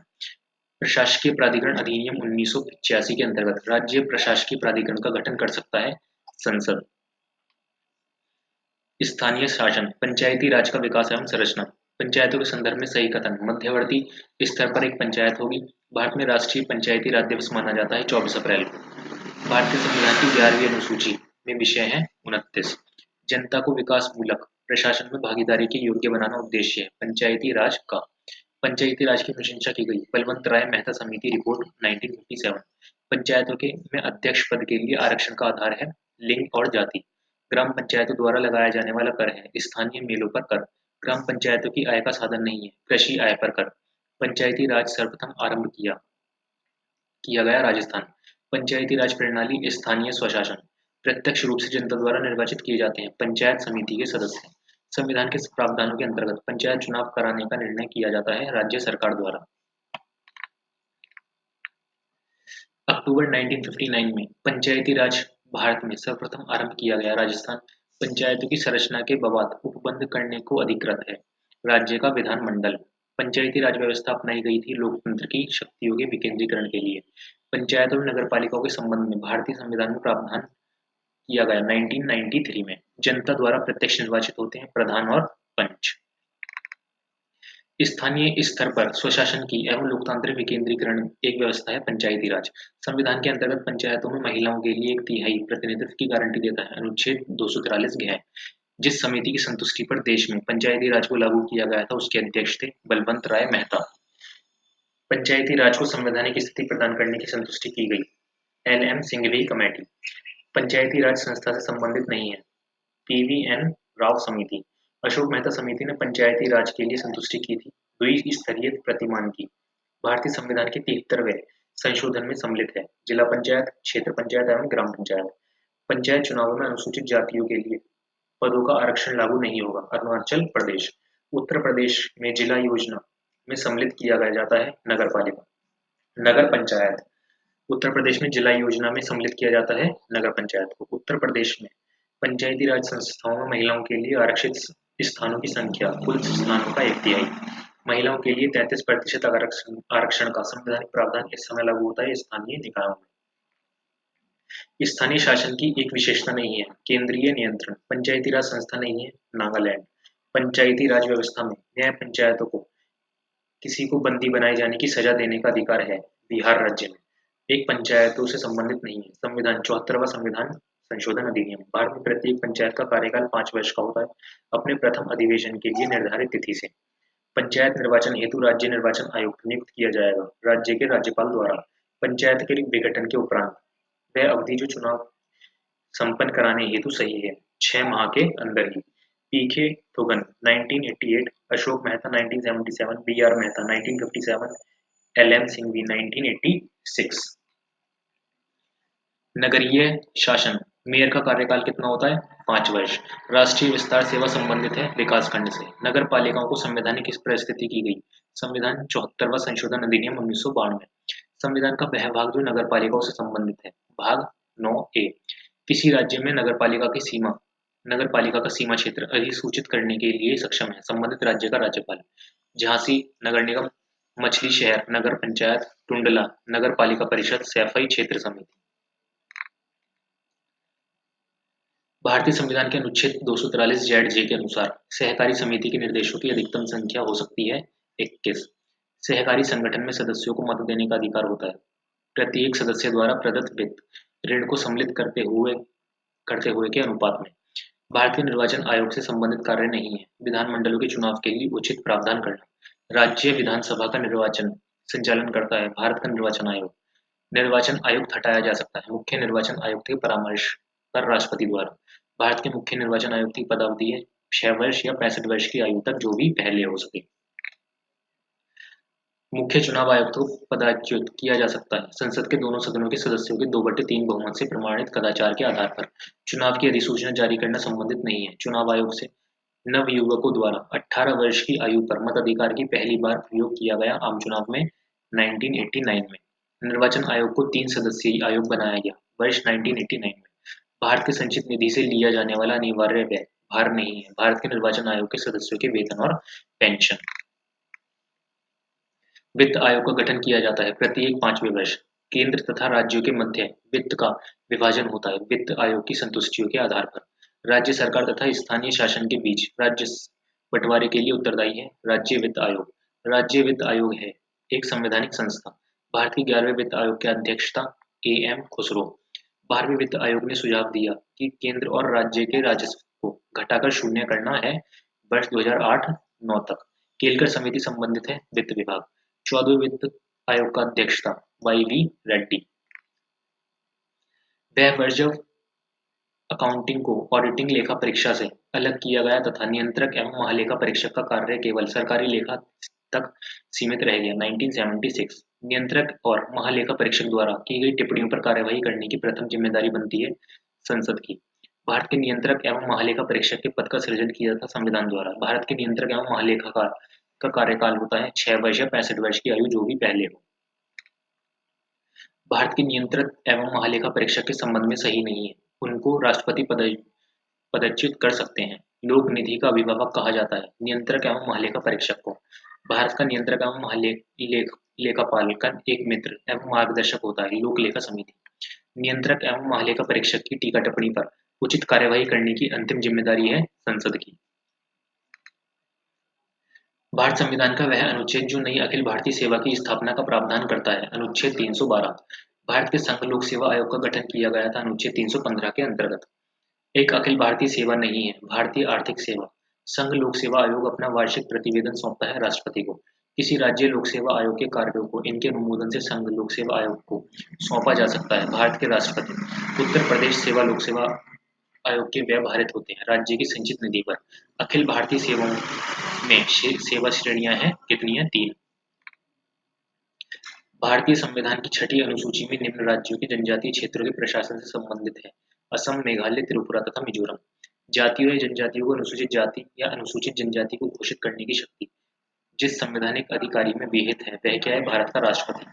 प्रशासकीय प्राधिकरण अधिनियम 1985 के अंतर्गत राज्य प्रशासकीय प्राधिकरण का गठन कर सकता है संसद। स्थानीय शासन, पंचायती राज का विकास एवं संरचना। पंचायतों के संदर्भ में सही कथन। मध्यवर्ती स्तर पर एक पंचायत होगी। भारत में राष्ट्रीय पंचायती राज दिवस माना जाता है 24 अप्रैल को। भारतीय संविधान की 11वीं अनुसूची में विषय है 29। जनता को विकास मूलक प्रशासन में भागीदारी के योग्य बनाना उद्देश्य है पंचायती राज का। पंचायती राज की प्रशंसा की गई बलवंत राय मेहता समिति रिपोर्ट 1957। पंचायतों के में अध्यक्ष पद के लिए आरक्षण का आधार है लिंग और जाति। ग्राम पंचायतों द्वारा लगाया जाने वाला कर है स्थानीय मेलों पर कर। ग्राम पंचायतों की आय का साधन नहीं है कृषि आय पर कर। पंचायती राज सर्वप्रथम आरंभ किया गया राजस्थान। पंचायती राज प्रणाली स्थानीय स्वशासन। प्रत्यक्ष रूप से जनता द्वारा निर्वाचित किए जाते हैं पंचायत समिति के सदस्य। संविधान के प्रावधानों के अंतर्गत पंचायत चुनाव कराने का निर्णय किया जाता है राज्य सरकार द्वारा। अक्टूबर 1959 में पंचायती राज भारत में सर्वप्रथम आरंभ किया गया राजस्थान। पंचायतों की संरचना के बवाद उपबंध करने को अधिकृत है राज्य का विधानमंडल। पंचायती राज व्यवस्था अपनाई गई थी लोकतंत्र की शक्तियों के विकेंद्रीकरण के लिए। पंचायत और नगरपालिकाओं के संबंध में भारतीय संविधान में प्रावधान किया गया 1993 में। जनता द्वारा प्रत्यक्ष निर्वाचित होते हैं प्रधान और पंच। स्थानीय स्तर पर स्वशासन की एवं लोकतांत्रिक विकेंद्रीकरण एक व्यवस्था है पंचायती राज। संविधान के अंतर्गत पंचायतों में महिलाओं के लिए 1/3 प्रतिनिधित्व की गारंटी देता है अनुच्छेद 243 गया है। जिस समिति की संतुष्टि पर देश में पंचायती राज को लागू किया गया था उसके अध्यक्ष थे बलवंत राय मेहता। पंचायती राज को संवैधानिक स्थिति प्रदान करने की संतुष्टि की गई LM सिंघवी कमेटी। पंचायती राज संस्था से संबंधित नहीं है PVN राव समिति। अशोक मेहता समिति ने पंचायती राज के लिए संतुष्टि की थी द्विस्तरीय प्रतिमान की। भारतीय संविधान के 73वें संशोधन में सम्मिलित है जिला पंचायत, क्षेत्र पंचायत एवं ग्राम पंचायत। पंचायत चुनावों में अनुसूचित जातियों के लिए पदों का आरक्षण लागू नहीं होगा। अरुणाचल प्रदेश। उत्तर प्रदेश में जिला योजना में सम्मिलित किया जाता है नगर पालिका। नगर पंचायत। उत्तर प्रदेश में जिला योजना में सम्मिलित किया जाता है नगर पंचायत को। उत्तर प्रदेश में पंचायती राज संस्थाओं में महिलाओं के लिए आरक्षित स्थानों की संख्या कुल स्थानों का 1/3। महिलाओं के लिए 33% आरक्षण का संवैधानिक प्रावधान इस समय लागू होता है स्थानीय निकायों में। स्थानीय शासन की एक विशेषता नहीं है, केंद्रीय नियंत्रण। पंचायती राज संस्था नहीं है, नागालैंड। पंचायती राज व्यवस्था में न्याय पंचायतों को किसी को बंदी बनाए जाने की सजा देने का अधिकार है, बिहार राज्य में। एक पंचायतों से संबंधित नहीं है। संविधान 74वां संविधान संशोधन अधिनियम। भारत में प्रत्येक पंचायत का कार्यकाल 5 वर्ष का होता है, अपने प्रथम अधिवेशन के लिए निर्धारित तिथि से। पंचायत निर्वाचन हेतु राज्य निर्वाचन आयुक्त नियुक्त किया जाएगा, राज्य के राज्यपाल द्वारा। पंचायत के विघटन के उपरांत वह अवधि जो चुनाव संपन्न कराने हेतु सही है, 6 माह के अंदर ही। PK Thungon 1988, Ashok Mehta 1977, B R Mehta 1957, L M Singhvi 1986। नगरीय शासन। मेयर का कार्यकाल कितना होता है? 5 वर्ष। राष्ट्रीय विस्तार सेवा संबंधित है विकास खंड से। नगर पालिकाओं को संवैधानिक किस परिस्थिति की गई? संविधान 74वां संशोधन अधिनियम 1992। संविधान का वह भाग जो नगर पालिकाओं से संबंधित है। भाग 9A। किसी राज्य में नगर पालिका का सीमा क्षेत्र अधिसूचित करने के लिए सक्षम है संबंधित राज्य का राज्यपाल। झांसी नगर निगम, मछली शहर नगर पंचायत, टुंडला नगर पालिका परिषद, सैफई क्षेत्र समिति। भारतीय संविधान के अनुच्छेद 243 जेड जे के अनुसार सहकारी समिति के निर्देशों की अधिकतम संख्या हो सकती है 21। सहकारी संगठन में सदस्यों को मत देने का अधिकार होता है, प्रत्येक सदस्य द्वारा प्रदत्त वित्त ऋण को सम्मिलित करते हुए के अनुपात में। भारतीय निर्वाचन आयोग से संबंधित कार्य नहीं है विधानमंडलों के चुनाव के लिए उचित प्रावधान करना। राज्य विधानसभा का निर्वाचन संचालन करता है भारत का निर्वाचन आयोग। निर्वाचन आयुक्त हटाया जा सकता है मुख्य निर्वाचन आयुक्त के परामर्श पर राष्ट्रपति द्वारा। भारत के मुख्य निर्वाचन आयुक्त की पदावधि है 6 वर्ष या 65 वर्ष की आयु तक, जो भी पहले हो सके। मुख्य चुनाव आयुक्त को पदच्युत किया जा सकता है संसद के दोनों सदनों के सदस्यों के 2/3 बहुमत से प्रमाणित कदाचार के आधार पर। चुनाव की अधिसूचना जारी करना संबंधित नहीं है। चुनाव आयोग से नवयुवकों द्वारा 18 वर्ष की आयु पर मताधिकार की पहली बार प्रयोग किया गया आम चुनाव में 1989 में। निर्वाचन आयोग को 3 सदस्यीय आयोग बनाया गया वर्ष 1989 में। भारत के संचित निधि से लिया जाने वाला अनिवार्य व्यय भार नहीं है भारत के निर्वाचन आयोग के सदस्यों के वेतन और पेंशन। वित्त आयोग का गठन किया जाता है प्रत्येक 5वें वर्ष। केंद्र तथा राज्यों के मध्य वित्त का विभाजन होता है वित्त आयोग की संतुष्टियों के आधार पर। राज्य सरकार तथा स्थानीय शासन के बीच राजस्व बंटवारे के लिए उत्तरदायी है राज्य वित्त आयोग। राज्य वित्त आयोग है एक संवैधानिक संस्था। भारत के 11वें वित्त आयोग की अध्यक्षता AM खुसरो। 12वें वित्त आयोग ने सुझाव दिया कि केंद्र और राज्य के राजस्व को घटाकर शून्य करना है वर्ष 2008-9 तक। केलकर समिति संबंधित है वित्त विभाग। 14वें वित्त आयोग का अध्यक्षता YV रेड्डी। वह वर्ष जब अकाउंटिंग को ऑडिटिंग लेखा परीक्षा से अलग किया गया तथा नियंत्रक एवं महालेखा परीक्षक का कार्य केवल सरकारी लेखा तक सीमित रह गया 1976। नियंत्रक और महालेखा परीक्षक द्वारा की गई टिप्पणियों पर कार्यवाही करने की प्रथम जिम्मेदारी बनती है संसद की। भारत के नियंत्रक एवं महालेखा परीक्षक के पद का सृजन किया था संविधान द्वारा। भारत के नियंत्रक एवं महालेखाकार का कार्यकाल होता है 6 वर्ष या 65 वर्ष की आयु, जो भी पहले हो। भारत के नियंत्रक एवं महालेखा परीक्षक के संबंध में सही नहीं है, उनको राष्ट्रपति पदच्युत कर सकते हैं। लोक निधि का अभिभावक कहा जाता है नियंत्रक एवं महालेखा परीक्षक को। भारत का नियंत्रक एवं लेखापाल का एक मित्र एवं मार्गदर्शक होता है लोक लेखा समिति। नियंत्रक एवं महालेखा परीक्षक की टीका टिप्पणी पर उचित कार्यवाही करने की अंतिम जिम्मेदारी है संसद की। भारत संविधान का वह अनुच्छेद जो नई अखिल भारतीय सेवा की स्थापना का प्रावधान करता है अनुच्छेद 312। भारत के संघ लोक सेवा आयोग का गठन किया गया था अनुच्छेद 315 के अंतर्गत। एक अखिल भारतीय सेवा नहीं है भारतीय आर्थिक सेवा। संघ लोक सेवा आयोग अपना वार्षिक प्रतिवेदन सौंपता है राष्ट्रपति को। किसी राज्य लोक सेवा आयोग के कार्यों को इनके अनुमोदन से संघ लोक सेवा आयोग को सौंपा जा सकता है भारत के राष्ट्रपति। उत्तर प्रदेश सेवा लोक सेवा आयोग के व्यय भारित होते हैं राज्य की संचित निधि पर। अखिल भारतीय सेवाओं में सेवा श्रेणियां हैं कितनी है? 3। भारतीय संविधान की 6ठी अनुसूची में निम्न राज्यों के जनजातीय क्षेत्रों के प्रशासन से संबंधित है असम, मेघालय, त्रिपुरा तथा मिजोरम। जातियों या जनजातियों को अनुसूचित जाति या अनुसूचित जनजाति को घोषित करने की शक्ति जिस संवैधानिक अधिकारी में विहित है वह क्या है? भारत का राष्ट्रपति।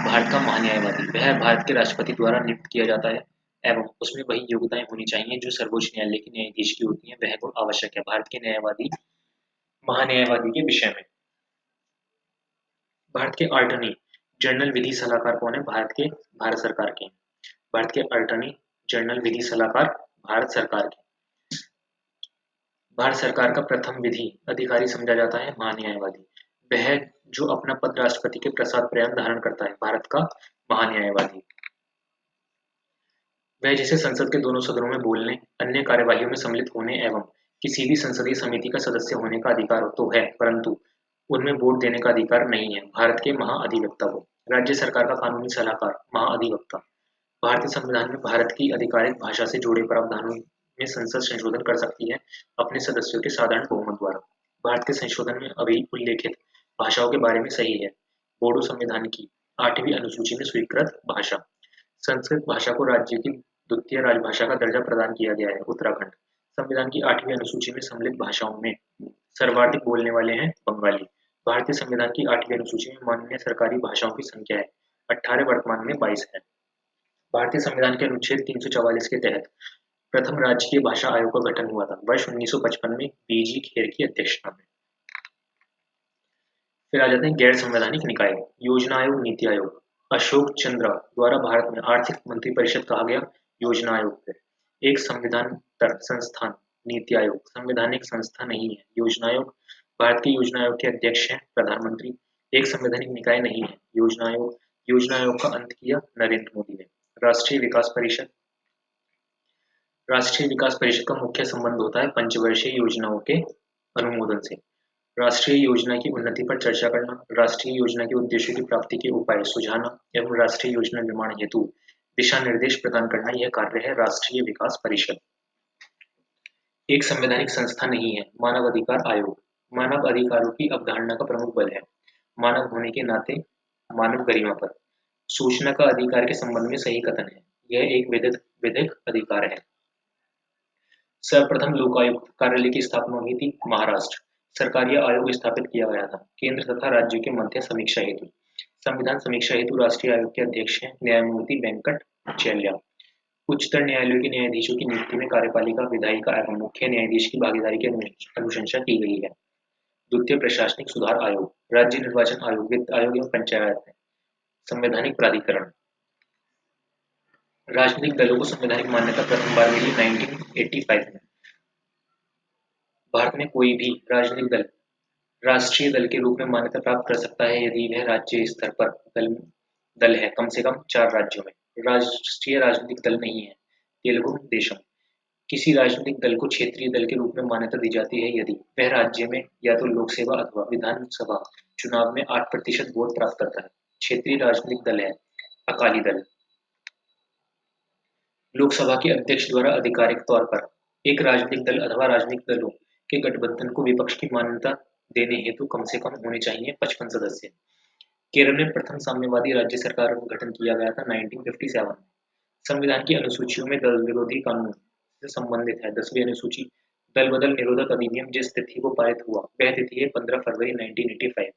भारत का महान्यायवादी वह भारत के राष्ट्रपति द्वारा नियुक्त किया जाता है एवं उसमें वही योग्यताएं होनी चाहिए जो सर्वोच्च न्यायालय के न्यायाधीश की होती हैं, वह गुण आवश्यक है भारत के न्यायवादी महान्यायवादी के विषय में। भारत के अटॉर्नी जनरल विधि सलाहकार कौन है? भारत सरकार के। भारत के अटॉर्नी जनरल विधि सलाहकार भारत सरकार के। भारत सरकार का प्रथम विधि अधिकारी समझा जाता है महान्यायवादी। वह जो अपना पद राष्ट्रपति के प्रसाद प्रयाण धारण करता है, भारत का महान्यायवादी। वह जिसे संसद के दोनों सदनों में बोलने, अन्य कार्यवाहियों में सम्मिलित होने एवं किसी भी संसदीय समिति का सदस्य होने का अधिकार तो है, परंतु उनमें वोट देने का अधिकार नहीं है। भारत के महाअधिवक्ता को। राज्य सरकार का कानूनी सलाहकार महाअधिवक्ता। भारतीय संविधान में भारत की आधिकारिक भाषा से जुड़े प्रावधानों में संसद संशोधन कर सकती है अपने सदस्यों के साधारण बहुमत द्वारा। भारत के संशोधन में अभी उल्लेखित भाषाओं के बारे में सही है। बोडो संविधान की 8वीं अनुसूची में स्वीकृत भाषा। संस्कृत भाषा को राज्य की द्वितीय राजभाषा का दर्जा प्रदान किया गया है। उत्तराखंड। संविधान की 8वीं अनुसूची में सम्मिलित भाषाओं में सर्वाधिक बोलने वाले हैं बंगाली। भारतीय संविधान की 8वीं अनुसूची में मान्य सरकारी भाषाओं की संख्या है 18, वर्तमान में 22 है। भारतीय संविधान के अनुच्छेद 344 के तहत प्रथम राजकीय भाषा आयोग का गठन हुआ था वर्ष 1955 में बीजी खेर की अध्यक्षता में। फिर आ जाते हैं गैर संवैधानिक निकाय। योजना आयोग, नीति आयोग। अशोक चंद्र द्वारा भारत में आर्थिक मंत्रिपरिषद कहा गया योजना आयोग है। एक संविधानतर संस्थान नीति आयोग संवैधानिक संस्था नहीं है। योजना आयोग। भारत के योजना आयोग के अध्यक्ष हैं प्रधानमंत्री। एक संवैधानिक निकाय नहीं है योजना आयोग। योजना आयोग का अंत किया नरेंद्र मोदी ने। राष्ट्रीय विकास परिषद। राष्ट्रीय विकास परिषद का मुख्य संबंध होता है पंचवर्षीय योजनाओं के अनुमोदन से। राष्ट्रीय योजना की उन्नति पर चर्चा करना, राष्ट्रीय योजना के उद्देश्यों की प्राप्ति के उपाय सुझाना एवं राष्ट्रीय योजना निर्माण हेतु दिशा निर्देश प्रदान करना यह कार्य है राष्ट्रीय विकास परिषद। एक संवैधानिक संस्था नहीं है मानव अधिकार आयोग। मानव अधिकारों की अवधारणा का प्रमुख बल है मानव होने के नाते मानव गरिमा पर। सूचना का अधिकार के संबंध में सही कथन है। यह एक विधिक अधिकार है। सर्वप्रथम लोकायुक्त कार्यालय की स्थापना हुई थी महाराष्ट्र। सरकारी आयोग स्थापित किया गया था केंद्र तथा राज्यों के मध्य समीक्षा हेतु। संविधान समीक्षा हेतु राष्ट्रीय आयोग के अध्यक्ष हैं न्यायमूर्ति वेंकट चैल्या। उच्चतर न्यायालयों के न्यायाधीशों की नियुक्ति में कार्यपालिका, विधायिका एवं मुख्य न्यायाधीश की भागीदारी की अनुशंसा की गई है। द्वितीय प्रशासनिक सुधार आयोग। राज्य निर्वाचन आयोग, वित्त आयोग एवं पंचायत है। संवैधानिक प्राधिकरण। राजनीतिक दलों को संवैधानिक मान्यता प्रथम बार मिली 1985 में। भारत में कोई भी राजनीतिक दल राष्ट्रीय दल के रूप में मान्यता प्राप्त कर सकता है यदि वह राज्य स्तर पर दल है कम से कम 4 राज्यों में। राष्ट्रीय राजनीतिक दल नहीं है तेलुगु देशम। किसी राजनीतिक दल को क्षेत्रीय दल के रूप में मान्यता दी जाती है यदि वह राज्य में या तो लोकसभा अथवा विधानसभा चुनाव में 8% वोट प्राप्त करता है। क्षेत्रीय राजनीतिक दल है अकाली दल। लोकसभा के अध्यक्ष द्वारा आधिकारिक तौर पर एक राजनीतिक दल अथवा राजनीतिक दलों के गठबंधन को विपक्ष की मान्यता देने हेतु कम से कम होने चाहिए 55 सदस्य। केरल में प्रथम साम्यवादी राज्य सरकार का गठन किया गया था 1957 में। संविधान की अनुसूचियों में दल विरोधी कानून से संबंधित है 10वीं अनुसूची। दल बदल निरोधक अधिनियम जिस तिथि को पारित हुआ वह तिथि है 15 फरवरी 1985।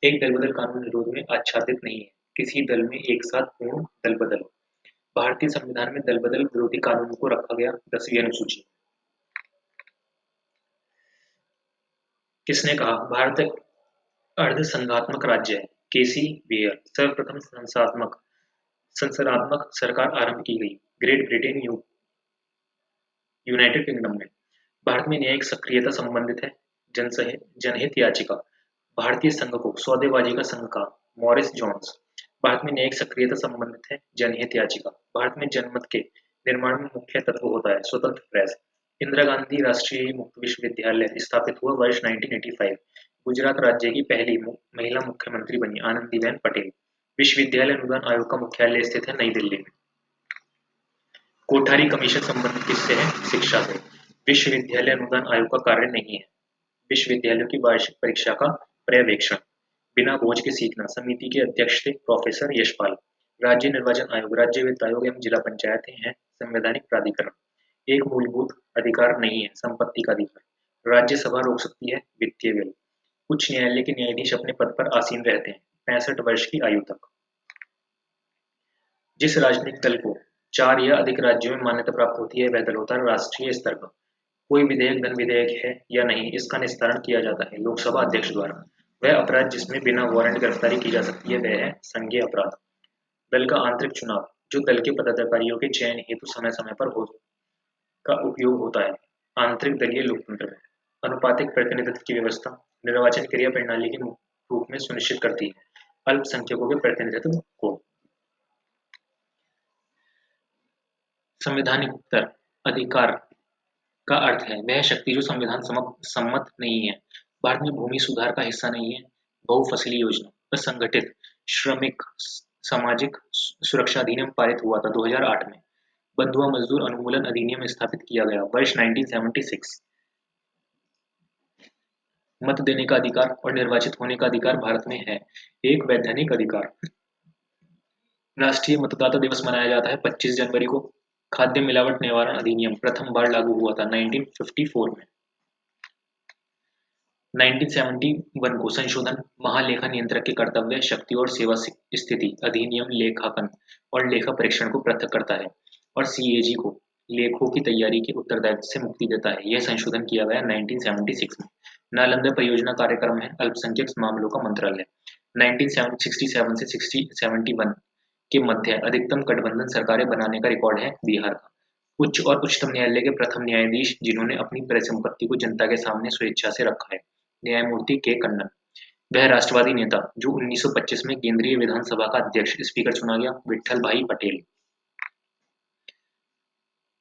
एक दल बदल कानून निरोध में आच्छादित नहीं है किसी दल में एक साथ पूर्ण दल बदल। भारतीय संविधान में दल बदल विरोधी कानून को रखा गया 10वीं अनुसूची। किसने कहा भारत एक अर्ध संघात्मक राज्य है? केसी बेयर। सर्वप्रथम संसदात्मक सरकार आरंभ की गई ग्रेट ब्रिटेन यूनाइटेड किंगडम में। भारत में न्यायिक सक्रियता संबंधित है जनहित याचिका। भारतीय संघ को सौदेबाजी का संघ का मॉरिस जोन्स। भारत में न्यायिक सक्रियता संबंधित है जनहित याचिका। भारत में जनमत के निर्माण में मुख्य तत्व होता है स्वतंत्र प्रेस। इंदिरा गांधी राष्ट्रीय मुक्त विश्वविद्यालय स्थापित हुआ वर्ष 1985। गुजरात राज्य की पहली महिला मुख्यमंत्री बनी आनंदीबेन पटेल। विश्वविद्यालय अनुदान आयोग का मुख्यालय स्थित है नई दिल्ली में। कोठारी कमीशन संबंधित किससे है? शिक्षा से। विश्वविद्यालय अनुदान आयोग का कार्य नहीं है विश्वविद्यालयों की वार्षिक परीक्षा का पर्यवेक्षण। बिना बोझ के सीखना समिति के अध्यक्ष थे प्रोफेसर यशपाल। राज्य निर्वाचन आयोग, राज्य वित्त आयोग एवं जिला पंचायतें हैं संवैधानिक प्राधिकरण। एक मूलभूत अधिकार नहीं है संपत्ति का अधिकार। राज्यसभा रोक सकती है वित्तीय बिल। उच्च न्यायालय के न्यायाधीश अपने पद पर आसीन रहते हैं 65 वर्ष की आयु तक। जिस राजनीतिक दल को 4 या अधिक राज्यों में मान्यता प्राप्त होती है वह दल होता है राष्ट्रीय स्तर का। कोई विधेयक धन विधेयक है या नहीं इसका निस्तारण किया जाता है लोकसभा अध्यक्ष द्वारा। वह अपराध जिसमें बिना वारंट गिरफ्तारी की जा सकती है वह है संज्ञेय अपराध। दल का आंतरिक चुनाव जो दल के पदाधिकारियों के चयन हेतु समय समय पर हो का उपयोग होता है। आंतरिक दलीय लोकतंत्र में अनुपातिक प्रतिनिधित्व की व्यवस्था निर्वाचन क्रिया प्रणाली के रूप में सुनिश्चित करती है अल्पसंख्यकों के प्रतिनिधित्व को। संवैधानिक उत्तर अधिकार का अर्थ है वह शक्ति जो संविधान सम्मत नहीं है। भारत में भूमि सुधार का हिस्सा नहीं है। बहुफसली योजना, असंगठित श्रमिक सामाजिक सुरक्षा अधिनियम पारित हुआ था 2008 में। बंधुआ मजदूर अनुमूलन अधिनियम स्थापित किया गया वर्ष 1976। मत देने का अधिकार और निर्वाचित होने का अधिकार भारत में है एक वैधानिक अधिकार। राष्ट्रीय मतदाता दिवस मनाया जाता है 25 जनवरी को। खाद्य मिलावट निवारण अधिनियम प्रथम बार लागू हुआ था 1954 में। 1971 को संशोधन महालेखा नियंत्रक के कर्तव्य, शक्ति और सेवा स्थिति अधिनियम लेखांकन और लेखा परीक्षण को पृथक करता है और सीएजी को लेखों की तैयारी के उत्तरदायित्व से मुक्ति देता है। यह संशोधन किया गया 1976 में। नालंदा परियोजना कार्यक्रम है अल्पसंख्यक मामलों का मंत्रालय। 1967 से 71 के मध्य अधिकतम गठबंधन सरकारें बनाने का रिकॉर्ड है बिहार का। उच्च और उच्चतम न्यायालय के प्रथम न्यायाधीश जिन्होंने अपनी परिसंपत्ति को जनता के सामने स्वेच्छा से रखा है न्यायमूर्ति के कन्नन। वह राष्ट्रवादी नेता जो 1925 में केंद्रीय विधानसभा का अध्यक्ष स्पीकर चुना गया विट्ठल भाई पटेल।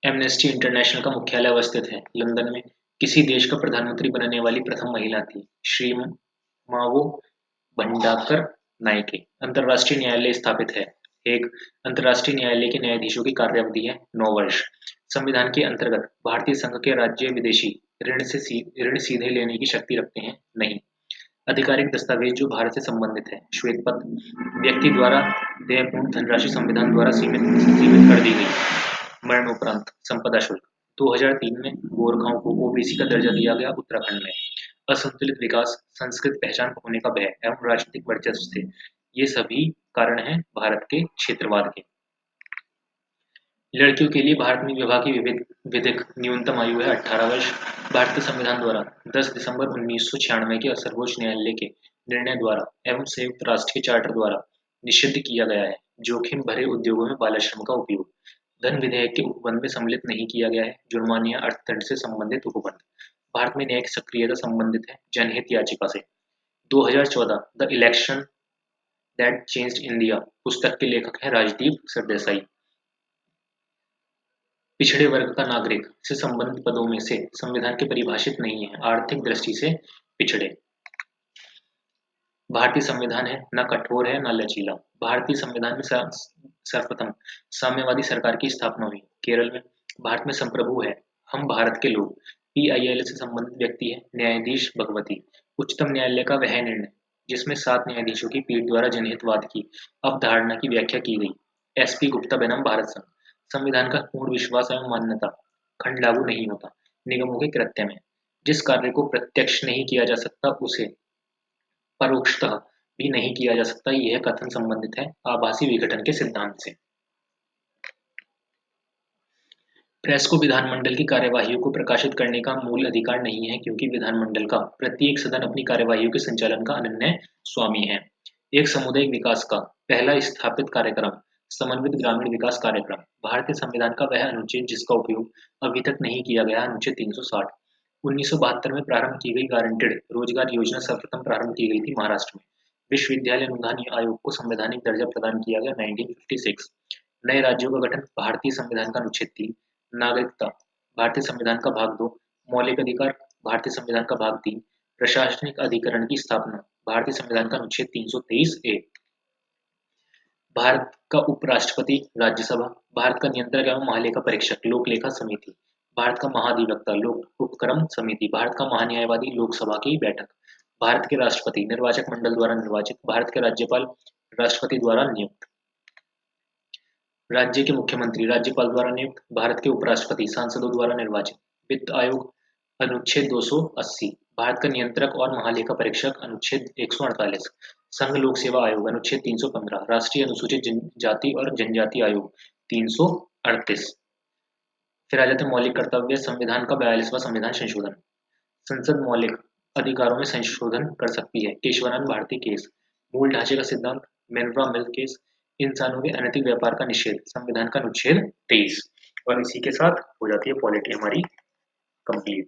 एमनेस्टी इंटरनेशनल का मुख्यालय अवस्थित है लंदन में। किसी देश का प्रधानमंत्री बनने वाली प्रथम महिला थी श्रीमावो भंडारकर नायके। अंतर्राष्ट्रीय न्यायालय स्थापित है एक। अंतर्राष्ट्रीय न्यायालय के न्यायाधीशों की कार्यावधि है 9 वर्ष। संविधान के अंतर्गत भारतीय संघ के राज्य विदेशी ऋण सीधे लेने की शक्ति रखते हैं नहीं। आधिकारिक दस्तावेज जो भारत से संबंधित है श्वेत पत्र। व्यक्ति द्वारा देयपूर्ण धनराशि संविधान द्वारा सीमित कर दी गई। मरणोपरांत संपदा शुल्क 2003 में गोरखाओं को ओबीसी का दर्जा दिया गया उत्तराखंड में। असंतुलित विकास, संस्कृत पहचान खोने का भय एवं राजनीतिक वर्चस्व से ये सभी कारण हैं भारत के क्षेत्रवाद के। लड़कियों के लिए भारत में विवाह की विधिक न्यूनतम आयु है 18 वर्ष। भारतीय संविधान द्वारा 10 दिसंबर 1996 के सर्वोच्च न्यायालय के निर्णय द्वारा एवं संयुक्त राष्ट्र के चार्टर द्वारा निषिद्ध किया गया है जोखिम भरे उद्योगों में बाल श्रम का उपयोग। धन विधेयक के उपबंध में सम्मिलित नहीं किया गया है जुर्माने या अर्थदंड से संबंधित उपबंध। भारत में न्यायिक सक्रियता संबंधित है जनहित याचिका से। 2014 the election that changed India पुस्तक के लेखक हैं राजदीप सरदेसाई। पिछड़े वर्ग का नागरिक से संबंधित पदों में से संविधान के परिभाषित नहीं है आर्थिक दृष्टि से पिछड़े। भारतीय संविधान है न कठोर है न लचीला। भारतीय संविधान में सर्वप्रथम साम्यवादी सरकार की स्थापना हुई केरल में। भारत में संप्रभु है हम भारत के लोग। पीआईएल से संबंधित व्यक्ति है न्यायाधीश भगवती। उच्चतम न्यायालय का वह निर्णय जिसमें 7 न्यायाधीशों की पीठ द्वारा जनहितवाद की अवधारणा की व्याख्या की गई। एसपी गुप्ता बनाम भारत संघ। संविधान का पूर्ण विश्वास एवं मान्यता खंड लागू नहीं होता निगमों के कृत्य में। जिस कार्य को प्रत्यक्ष नहीं किया जा सकता उसे परोक्षतः भी नहीं किया जा सकता यह कथन संबंधित है आभासी विघटन के सिद्धांत से। प्रेस को विधानमंडल की कार्यवाहियों को प्रकाशित करने का मूल अधिकार नहीं है क्योंकि विधानमंडल का प्रत्येक सदन अपनी कार्यवाहियों के संचालन का अनन्य स्वामी है। एक सामुदायिक विकास का पहला स्थापित कार्यक्रम समन्वित ग्रामीण विकास कार्यक्रम। भारतीय संविधान का वह अनुच्छेद जिसका उपयोग अभी तक नहीं किया गया अनुच्छेद 360। 1972 में प्रारंभ की गई गारंटेड रोजगार योजना सर्वप्रथम प्रारंभ की गई थी महाराष्ट्र में। विश्वविद्यालय अनुदान आयोग को संवैधानिक दर्जा प्रदान किया गया 1956। नए राज्यों का गठन भारतीय संविधान का अनुच्छेद 3। नागरिकता भारतीय संविधान का भाग 2। मौलिक अधिकार भारतीय संविधान का भाग 3। प्रशासनिक अधिकरण की स्थापना भारतीय संविधान का अनुच्छेद 323 ए। भारत का उपराष्ट्रपति राज्यसभा। भारत का नियंत्रक एवं महालेखा परीक्षक लोक लेखा समिति। भारत का महाधिवक्ता लोक उपक्रम समिति। भारत का महान्यायवादी लोकसभा की बैठक। भारत के राष्ट्रपति निर्वाचक मंडल द्वारा निर्वाचित। भारत के राज्यपाल राष्ट्रपति द्वारा नियुक्त। राज्य के मुख्यमंत्री राज्यपाल द्वारा नियुक्त। भारत के उपराष्ट्रपति सांसदों द्वारा निर्वाचित। वित्त आयोग अनुच्छेद 280। भारत का नियंत्रक और महालेखा परीक्षक अनुच्छेद 148। संघ लोक सेवा आयोग अनुच्छेद 315। राष्ट्रीय अनुसूचित जाति और जनजाति आयोग 338। फिर आ जाते हैं मौलिक कर्तव्य संविधान का 42वां संविधान संशोधन। संसद मौलिक अधिकारों में संशोधन कर सकती है केशवानंद भारती केस। मूल ढांचे का सिद्धांत मिनर्वा मिल्क केस। इंसानों के अनैतिक व्यापार का निषेध, संविधान का अनुच्छेद 23। और इसी के साथ हो जाती है पॉलिटी हमारी कंप्लीट।